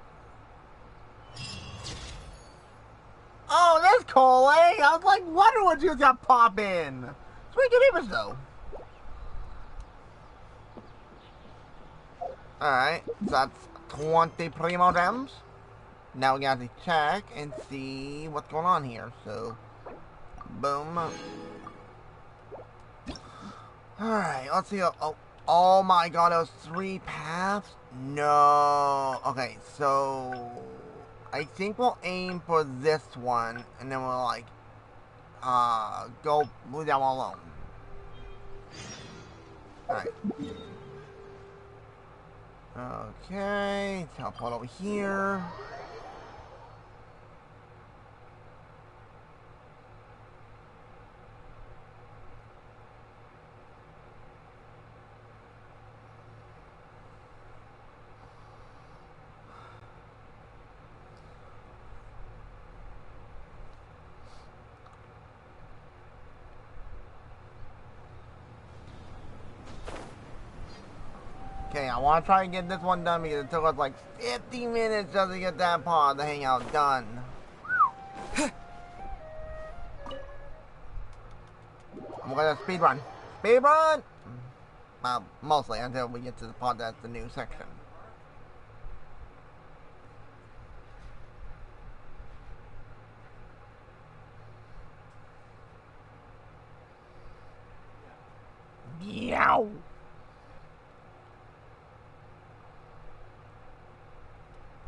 Oh, there's Cole. I was like, wondering what you got pop in. Sweet neighbors, though. Alright, so that's 20 primo gems. Now we gotta check and see what's going on here. So, boom. Alright, let's see. Oh my god, those 3 paths? No. Okay, so I think we'll aim for this one, and then we'll like go move that one alone. Alright. Okay, teleport over here. Okay, I want to try and get this one done because it took us like 50 minutes just to get that part of the hangout done. I'm gonna speed run. Speed run! Mostly until we get to the part that's the new section. Yow!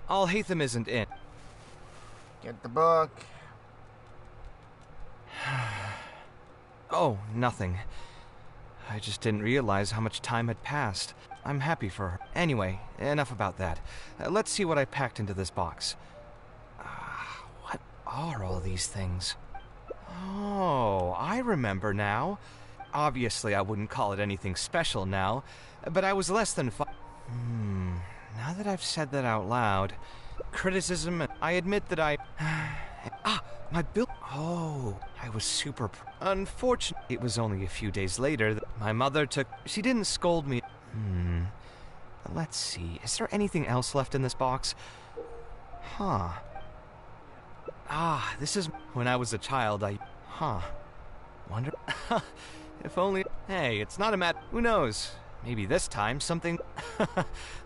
Alhaitham isn't in. Get the book. Oh, nothing. I just didn't realize how much time had passed. I'm happy for her. Anyway, enough about that. Let's see what I packed into this box. What are all these things? Oh, I remember now. Obviously, I wouldn't call it anything special now, but I was less than now that I've said that out loud, criticism, I admit that I... my bill... Oh, I was super... Unfortunately, it was only a few days later that my mother took... She didn't scold me. Let's see, is there anything else left in this box? This is... When I was a child, Wonder... If only... Hey, it's not a Who knows? Maybe this time something...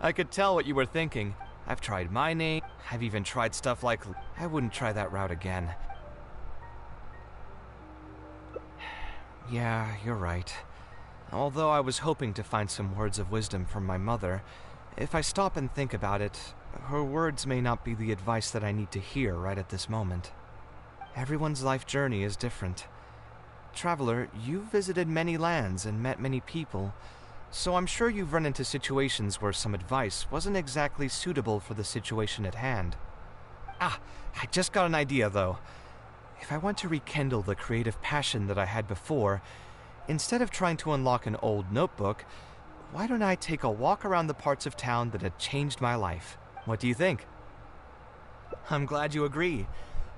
I could tell what you were thinking. I've tried my name. I've even tried stuff like... I wouldn't try that route again. Yeah, you're right. Although I was hoping to find some words of wisdom from my mother, if I stop and think about it, her words may not be the advice that I need to hear right at this moment. Everyone's life journey is different. Traveler, you've visited many lands and met many people, so I'm sure you've run into situations where some advice wasn't exactly suitable for the situation at hand. I just got an idea though. If I want to rekindle the creative passion that I had before, instead of trying to unlock an old notebook, why don't I take a walk around the parts of town that had changed my life? What do you think? I'm glad you agree.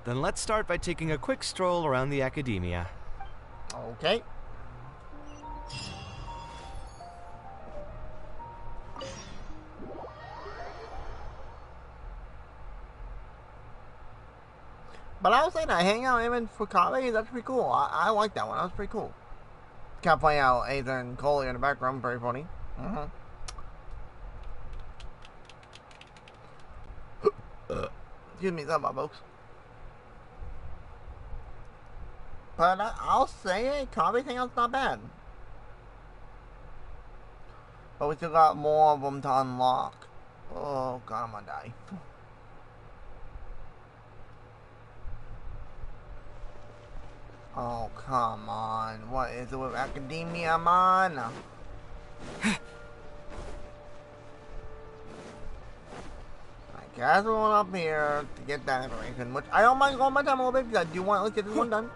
Then let's start by taking a quick stroll around the academia. Okay. But I was saying that hangout even for KAVEH, that's pretty cool. I like that one. That was pretty cool. Can't play out Aether and Coley in the background. Very funny. Excuse me, sorry about folks. But I'll say it, KAVEH hangout's not bad. But we still got more of them to unlock. Oh god, I'm gonna die. Oh, come on. What is it with academia, man? I guess we're going up here to get that information, which I don't mind going my time a little bit because I do want to get this one done.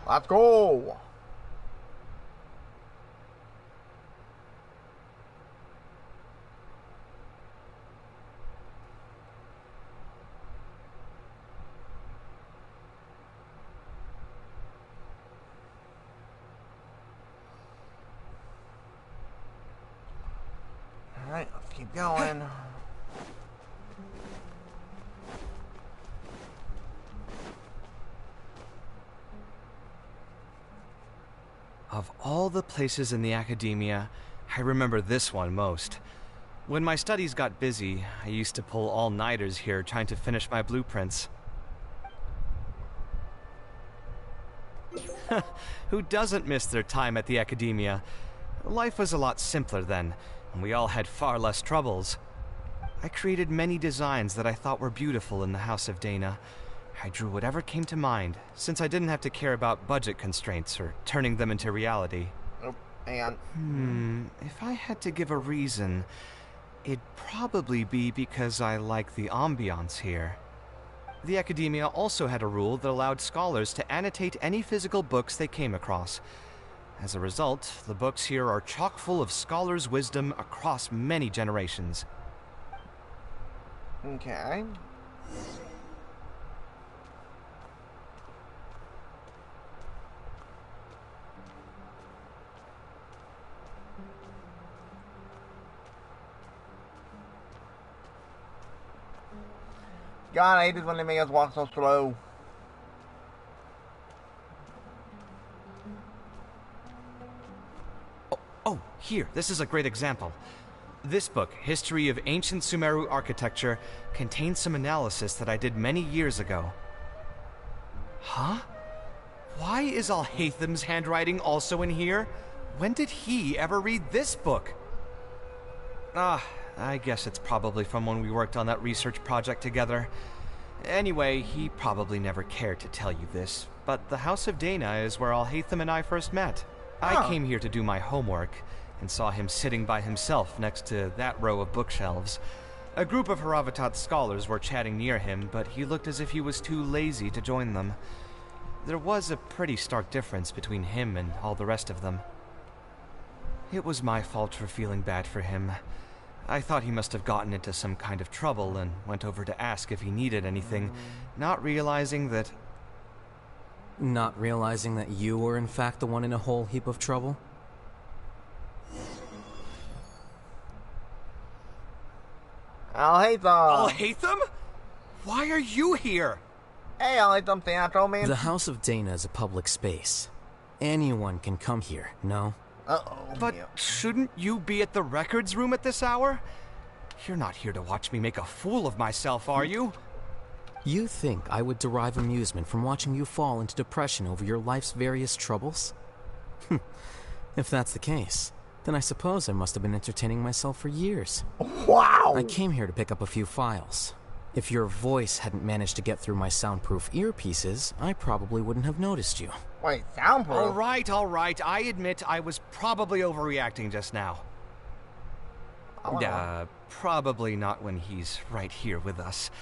Let's go! keep going. Of all the places in the academia, I remember this one most. When my studies got busy, I used to pull all-nighters here trying to finish my blueprints. Who doesn't miss their time at the academia? Life was a lot simpler then, and we all had far less troubles. I created many designs that I thought were beautiful in the House of Dana. I drew whatever came to mind, since I didn't have to care about budget constraints or turning them into reality. Oh, hang on. If I had to give a reason, it'd probably be because I like the ambiance here. The academia also had a rule that allowed scholars to annotate any physical books they came across. As a result, the books here are chock full of scholars' wisdom across many generations. Okay. God, I hate this when they make us walk so slow. Oh, here, this is a great example. This book, History of Ancient Sumeru Architecture, contains some analysis that I did many years ago. Huh? Why is Alhatham's handwriting also in here? When did he ever read this book? I guess it's probably from when we worked on that research project together. Anyway, he probably never cared to tell you this, but the House of Dana is where Alhatham and I first met. I came here to do my homework, and saw him sitting by himself next to that row of bookshelves. A group of Haravatat scholars were chatting near him, but he looked as if he was too lazy to join them. There was a pretty stark difference between him and all the rest of them. It was my fault for feeling bad for him. I thought he must have gotten into some kind of trouble and went over to ask if he needed anything, not realizing that... Not realizing that you were in fact the one in a whole heap of trouble? Alhatham! Alhatham? Why are you here? Hey, Alhatham, Theatro Man. The House of Dana is a public space. Anyone can come here, no? Uh-oh. But shouldn't you be at the records room at this hour? You're not here to watch me make a fool of myself, are you? You think I would derive amusement from watching you fall into depression over your life's various troubles? If that's the case, then I suppose I must have been entertaining myself for years. Wow! I came here to pick up a few files. If your voice hadn't managed to get through my soundproof earpieces, I probably wouldn't have noticed you. Wait, soundproof? All right. I admit I was probably overreacting just now. Probably not when he's right here with us.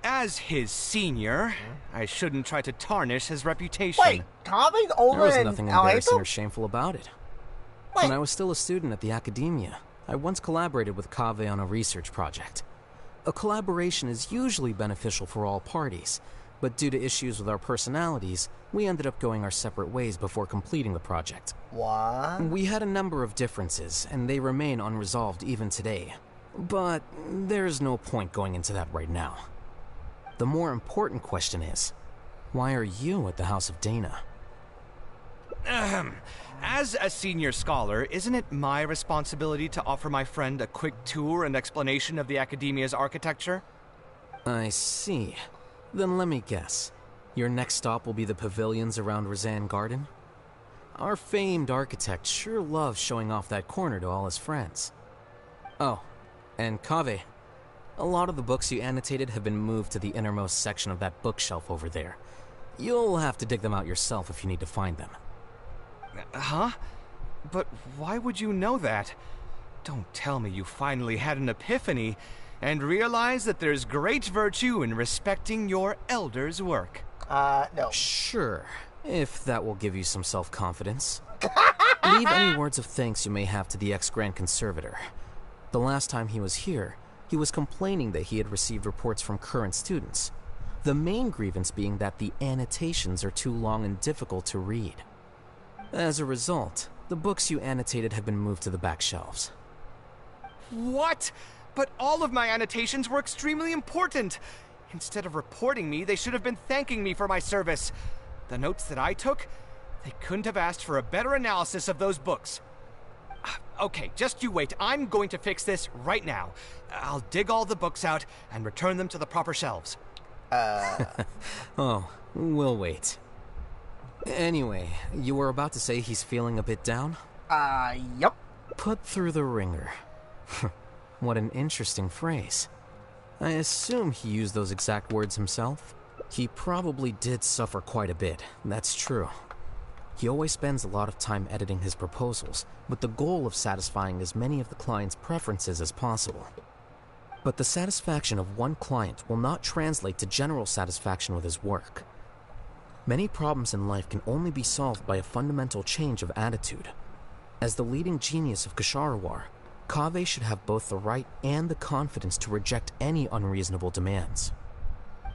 As his senior, I shouldn't try to tarnish his reputation. Wait, KAVEH's older There was than nothing embarrassing or Alhatham? shameful about it. Wait. When I was still a student at the academia, I once collaborated with KAVEH on a research project. A collaboration is usually beneficial for all parties, but due to issues with our personalities, we ended up going our separate ways before completing the project. What? We had a number of differences, and they remain unresolved even today. But there's no point going into that right now. The more important question is, why are you at the House of Dana? As a senior scholar, isn't it my responsibility to offer my friend a quick tour and explanation of the academia's architecture? I see. Then let me guess. Your next stop will be the pavilions around Razan Garden? Our famed architect sure loves showing off that corner to all his friends. Oh, and KAVEH. A lot of the books you annotated have been moved to the innermost section of that bookshelf over there. You'll have to dig them out yourself if you need to find them. Huh? But why would you know that? Don't tell me you finally had an epiphany and realized that there's great virtue in respecting your elders' work. No. Sure, if that will give you some self-confidence. Leave any words of thanks you may have to the ex-Grand Conservator. The last time he was here, he was complaining that he had received reports from current students. The main grievance being that the annotations are too long and difficult to read. As a result, the books you annotated have been moved to the back shelves. What? But all of my annotations were extremely important. Instead of reporting me, they should have been thanking me for my service. The notes that I took, they couldn't have asked for a better analysis of those books. Okay, just you wait. I'm going to fix this right now. I'll dig all the books out and return them to the proper shelves. Oh, we'll wait. Anyway, you were about to say he's feeling a bit down? Yup. Put through the ringer. What an interesting phrase. I assume he used those exact words himself. He probably did suffer quite a bit, that's true. He always spends a lot of time editing his proposals, with the goal of satisfying as many of the client's preferences as possible. But the satisfaction of one client will not translate to general satisfaction with his work. Many problems in life can only be solved by a fundamental change of attitude. As the leading genius of Kshatriya, KAVEH should have both the right and the confidence to reject any unreasonable demands.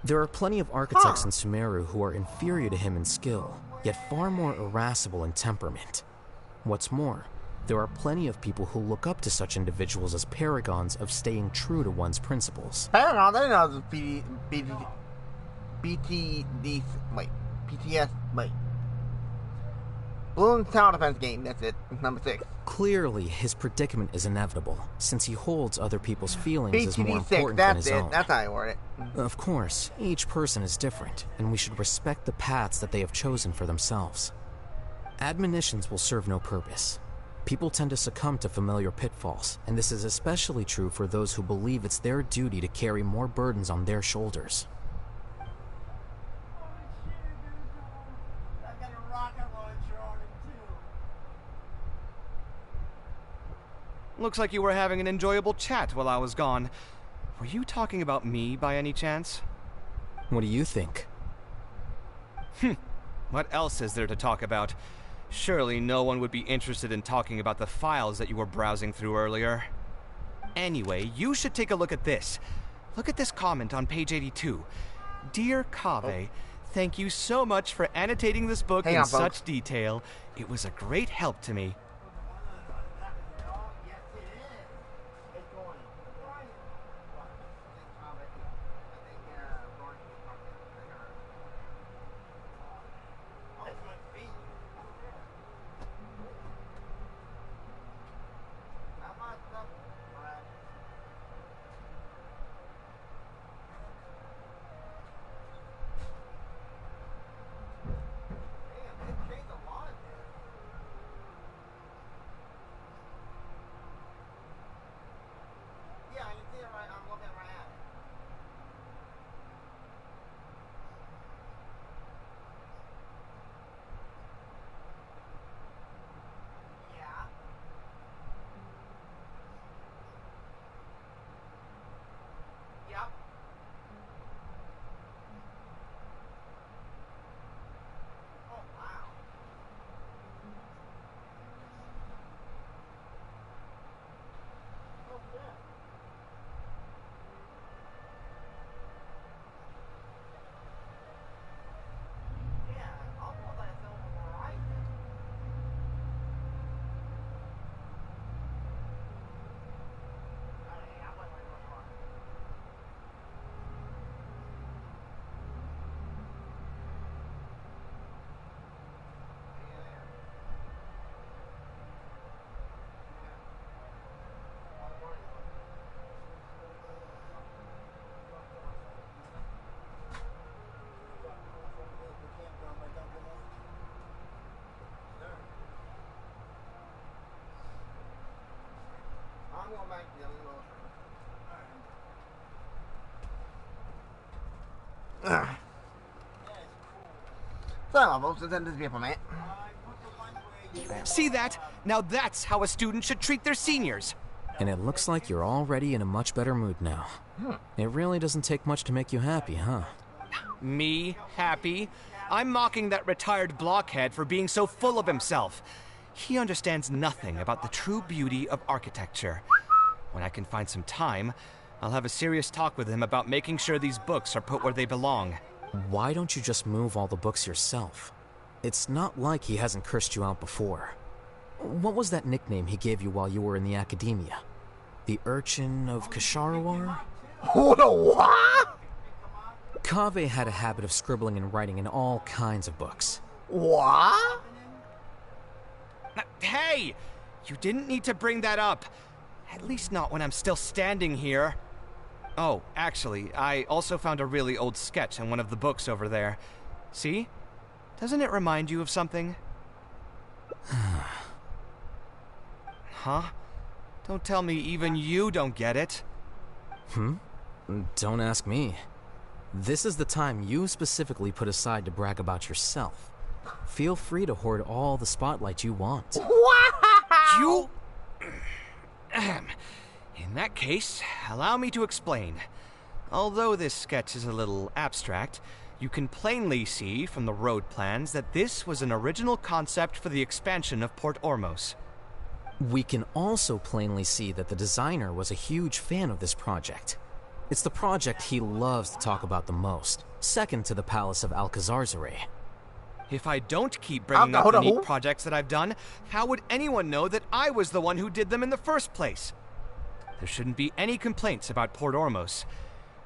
There are plenty of architects in Sumeru who are inferior to him in skill, yet far more irascible in temperament. What's more, there are plenty of people who look up to such individuals as paragons of staying true to one's principles. Paragon, I know PTS, Balloon Tower Defense game, that's it, number 6. Clearly, his predicament is inevitable, since he holds other people's feelings as more BTD6, important than that's his it, own. that's how I word it. Of course, each person is different, and we should respect the paths that they have chosen for themselves. Admonitions will serve no purpose. People tend to succumb to familiar pitfalls, and this is especially true for those who believe it's their duty to carry more burdens on their shoulders. Looks like you were having an enjoyable chat while I was gone. Were you talking about me by any chance? What do you think? What else is there to talk about? Surely no one would be interested in talking about the files that you were browsing through earlier. Anyway, you should take a look at this. Look at this comment on page 82. Dear KAVEH, thank you so much for annotating this book in such detail. It was a great help to me. See that? Now that's how a student should treat their seniors. And it looks like you're already in a much better mood now. It really doesn't take much to make you happy, huh? Me? Happy? I'm mocking that retired blockhead for being so full of himself. He understands nothing about the true beauty of architecture. When I can find some time, I'll have a serious talk with him about making sure these books are put where they belong. Why don't you just move all the books yourself? It's not like he hasn't cursed you out before. What was that nickname he gave you while you were in the academia? The Urchin of Kasharawar? Hold on, what? KAVEH had a habit of scribbling and writing in all kinds of books. What? Hey! You didn't need to bring that up. At least not when I'm still standing here. Oh, actually, I also found a really old sketch in one of the books over there. See? Doesn't it remind you of something? Huh? Don't tell me even you don't get it. Don't ask me. This is the time you specifically put aside to brag about yourself. Feel free to hoard all the spotlight you want. You... In that case, allow me to explain. Although this sketch is a little abstract, you can plainly see from the road plans that this was an original concept for the expansion of Port Ormos. We can also plainly see that the designer was a huge fan of this project. It's the project he loves to talk about the most, second to the Palace of Alcazarzare. If I don't keep bringing up the neat projects that I've done, how would anyone know that I was the one who did them in the first place? There shouldn't be any complaints about Port Ormos.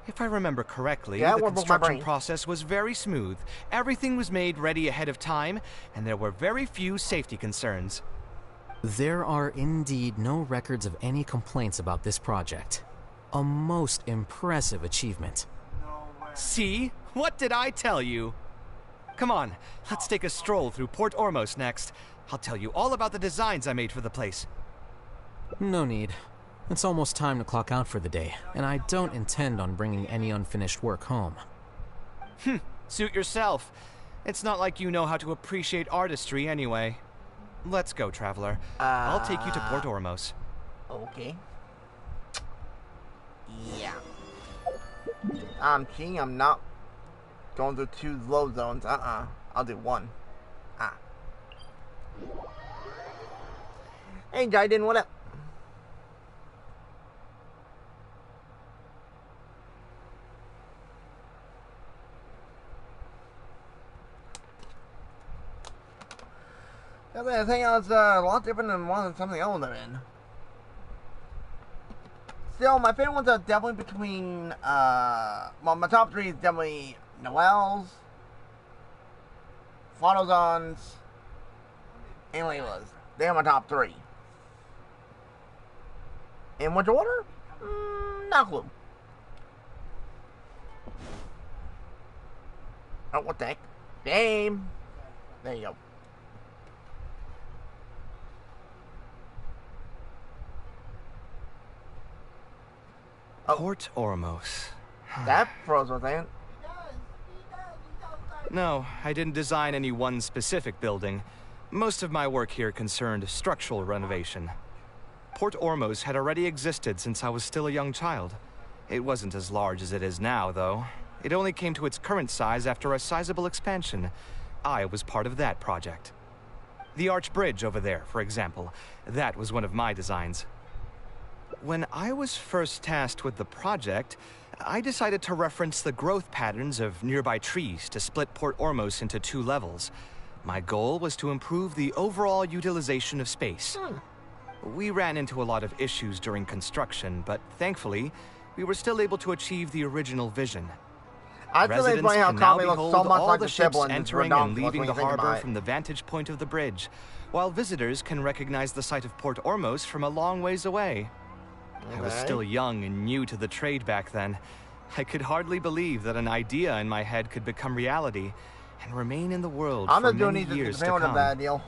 If I remember correctly, the construction process was very smooth, everything was made ready ahead of time, and there were very few safety concerns. There are indeed no records of any complaints about this project. A most impressive achievement. See? What did I tell you? Come on, let's take a stroll through Port Ormos next. I'll tell you all about the designs I made for the place. No need. It's almost time to clock out for the day, and I don't intend on bringing any unfinished work home. Suit yourself. It's not like you know how to appreciate artistry anyway. Let's go, traveler. I'll take you to Port Ormos. Okay. Yeah. I'm cheating. I'm not going through 2 low zones. I'll do 1. Hey, Jaden, what up? I think I was a lot different than something else I'm in. Still, my favorite ones are definitely between, well, my top 3 is definitely Noelle's, Photozon's, and Layla's. They are my top 3. In which order? Not a clue. Oh, what the heck? Game! There you go. Port Ormos. That froze my thing. No, I didn't design any one specific building. Most of my work here concerned structural renovation. Port Ormos had already existed since I was still a young child. It wasn't as large as it is now, though. It only came to its current size after a sizable expansion. I was part of that project. The arch bridge over there, for example, that was one of my designs. When I was first tasked with the project, I decided to reference the growth patterns of nearby trees to split Port Ormos into 2 levels. My goal was to improve the overall utilization of space. We ran into a lot of issues during construction, but thankfully, we were still able to achieve the original vision. Residents can now behold all the ships entering and leaving the harbor from the vantage point of the bridge, while visitors can recognize the site of Port Ormos from a long ways away. I was still young and new to the trade back then. I could hardly believe that an idea in my head could become reality and remain in the world for many years to come.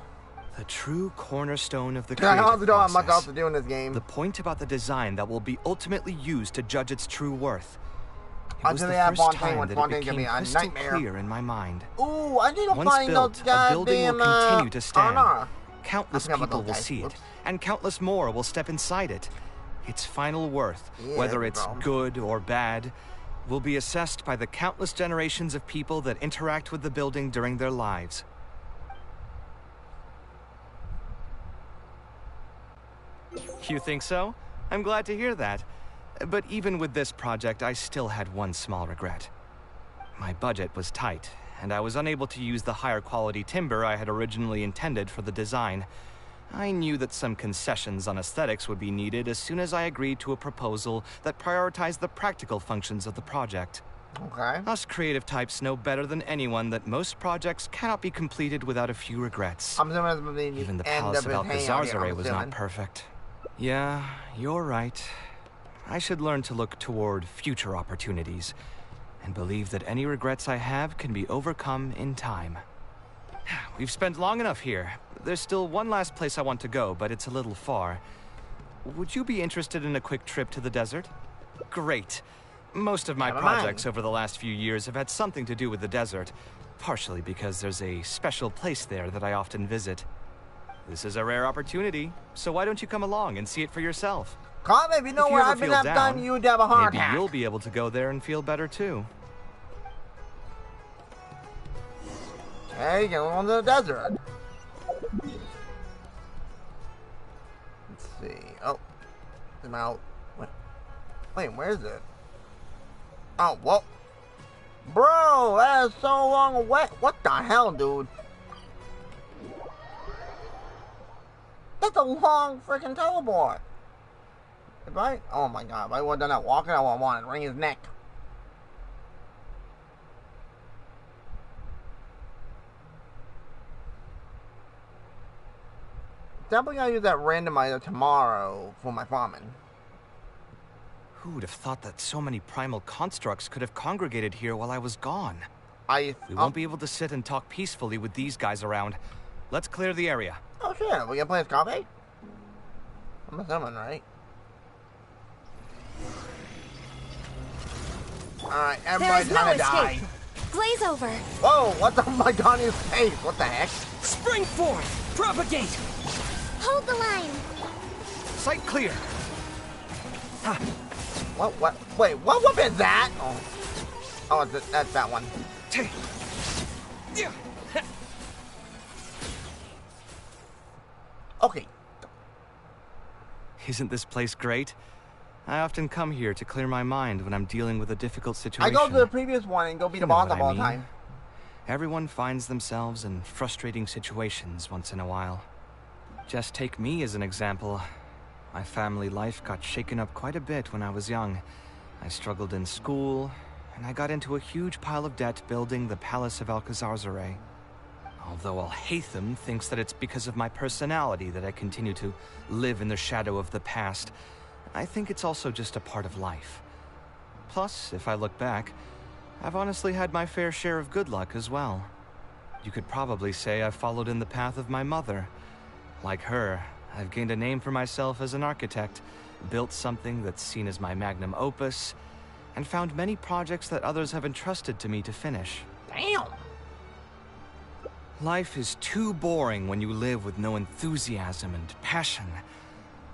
The true cornerstone of the creative process. The point about the design that will be ultimately used to judge its true worth. It was the first time that it became crystal clear in my mind. Ooh, I need to Once find built, a building will continue to stand. Countless people will see it, and countless more will step inside it. Its final worth, whether it's good or bad, will be assessed by the countless generations of people that interact with the building during their lives. You think so? I'm glad to hear that. But even with this project, I still had one small regret. My budget was tight, and I was unable to use the higher quality timber I had originally intended for the design. I knew that some concessions on aesthetics would be needed as soon as I agreed to a proposal that prioritized the practical functions of the project. Okay. Us creative types know better than anyone that most projects cannot be completed without a few regrets. I'm assuming Even the end Palace of his hangout here, Alcazar's I'm was not assuming. perfect. Yeah, you're right. I should learn to look toward future opportunities and believe that any regrets I have can be overcome in time. We've spent long enough here. There's still one last place I want to go, but it's a little far. Would you be interested in a quick trip to the desert? Great. Most of my Never mind. projects over the last few years have had something to do with the desert, partially because there's a special place there that I often visit. This is a rare opportunity, so why don't you come along and see it for yourself? Come if you know If you where ever I've been feel up done, down, you'd have a heart Maybe attack. you'll be able to go there and feel better too. Okay, going on to the desert. Let's see. Oh, I'm out. Wait, where is it? Oh, whoa. Bro, that is so long away. What the hell, dude? That's a long freaking teleport. If I, oh my god, if I would have done that walking, I would have wanted to wring his neck. Definitely gonna use that randomizer tomorrow for my farming. Who would have thought that so many primal constructs could have congregated here while I was gone? We won't be able to sit and talk peacefully with these guys around. Let's clear the area. Oh shit, we gonna play as KAVEH? I'm assuming, right? Alright, everybody's gonna die. Glaze over. Whoa, what the my god in his face? What the heck? Spring forth! Propagate! Hold the line. Sight clear! What? Wait, what weapon is that? Oh, that's that one. Okay. Isn't this place great? I often come here to clear my mind when I'm dealing with a difficult I situation. go to the previous one and go beat the You know boss what up I all the mean. time. Everyone finds themselves in frustrating situations once in a while. Just take me as an example. My family life got shaken up quite a bit when I was young. I struggled in school, and I got into a huge pile of debt building the Palace of Alcazar's. Although Alhaitham thinks that it's because of my personality that I continue to live in the shadow of the past, I think it's also just a part of life. Plus, if I look back, I've honestly had my fair share of good luck as well. You could probably say I've followed in the path of my mother. Like her, I've gained a name for myself as an architect, built something that's seen as my magnum opus, and found many projects that others have entrusted to me to finish. Damn. Life is too boring when you live with no enthusiasm and passion.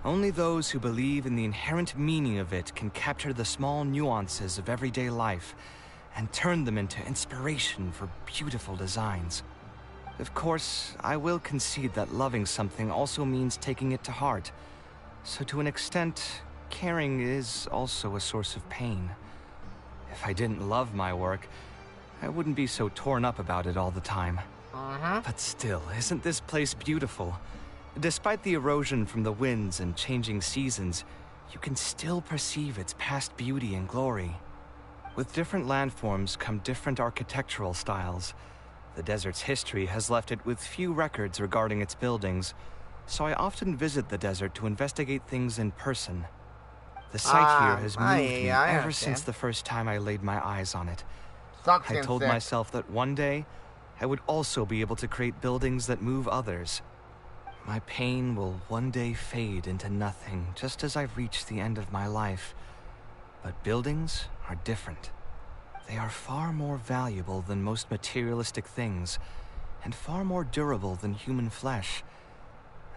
Only those who believe in the inherent meaning of it can capture the small nuances of everyday life and turn them into inspiration for beautiful designs. Of course, I will concede that loving something also means taking it to heart. So to an extent, caring is also a source of pain. If I didn't love my work, I wouldn't be so torn up about it all the time. But still, isn't this place beautiful? Despite the erosion from the winds and changing seasons, you can still perceive its past beauty and glory. With different landforms come different architectural styles. The desert's history has left it with few records regarding its buildings, so I often visit the desert to investigate things in person. The site here has moved me ever since the first time I laid my eyes on it. Sucks I and told sick. myself that one day, I would also be able to create buildings that move others. My pain will one day fade into nothing, just as I reach the end of my life. But buildings are different. They are far more valuable than most materialistic things, and far more durable than human flesh.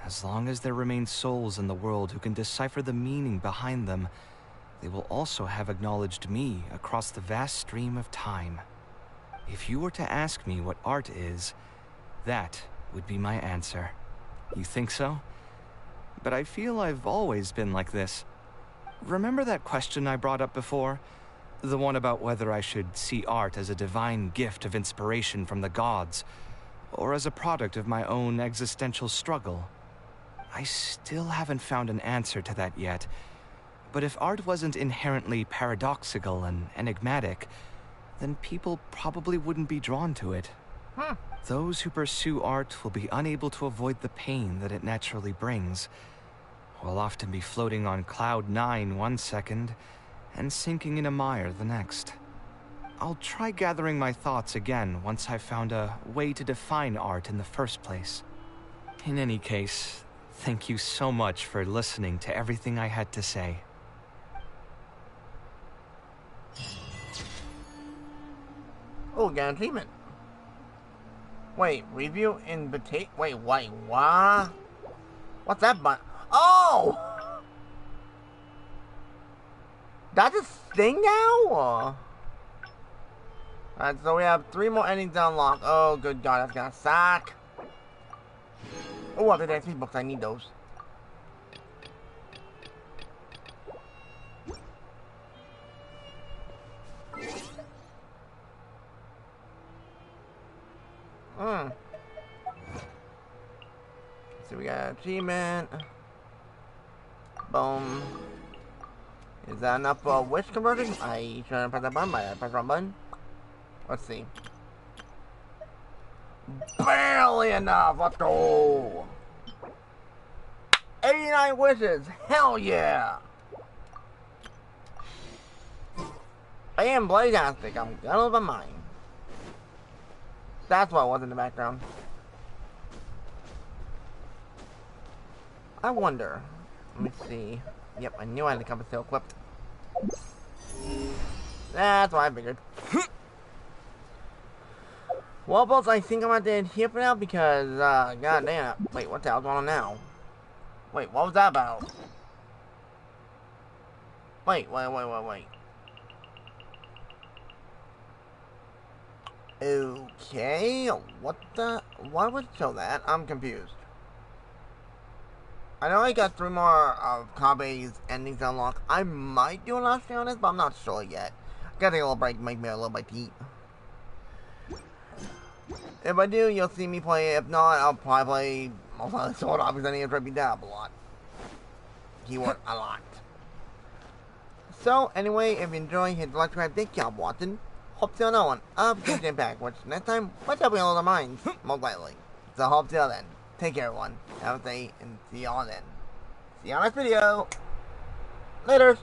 As long as there remain souls in the world who can decipher the meaning behind them, they will also have acknowledged me across the vast stream of time. If you were to ask me what art is, that would be my answer. You think so? But I feel I've always been like this. Remember that question I brought up before? The one about whether I should see art as a divine gift of inspiration from the gods, or as a product of my own existential struggle. I still haven't found an answer to that yet. But if art wasn't inherently paradoxical and enigmatic, then people probably wouldn't be drawn to it. Those who pursue art will be unable to avoid the pain that it naturally brings. Will often be floating on cloud 9 one second and sinking in a mire the next. I'll try gathering my thoughts again once I've found a way to define art in the first place. In any case, thank you so much for listening to everything I had to say. Oh, got an achievement. Wait, review invitation. Wait, what? What's that button? Oh! That's a thing now? Alright, so we have 3 more endings to unlock. Oh, good God, that's gonna suck. Oh, I think there's 3 books. I need those. So we got an achievement. Boom. Is that enough for wish converting? I shouldn't press that button. I press the wrong button. Let's see. Barely enough. Let's go. 89 wishes. Hell yeah. I am Bladastic. I'm gonna lose my mind. That's what was in the background. I wonder. Let me see. Yep, I knew I had the compass still equipped. That's what I figured. Well, folks, I think I'm gonna end here for now because, god damn. Wait, what the hell's going on now? Wait, what was that about? Wait. Okay, what the? Why would it show that? I'm confused. I know I got 3 more of KAVEH's endings to unlock. I might do a last stream on this, but I'm not sure yet. Gotta take a little break, make me a little bit to eat. If I do, you'll see me play it. If not, I'll probably play most of the Sword Off because I need to trip me down a lot. Keyword, a lot. So, anyway, if you enjoy, hit the like, subscribe, thank y'all for watching. Hope to see you on another one of Genshin Impact, which next time, what's up with all the minds, most likely. So, hope to see you then. Take care, everyone. Have a day, and see y'all then. See y'all next video. Laters.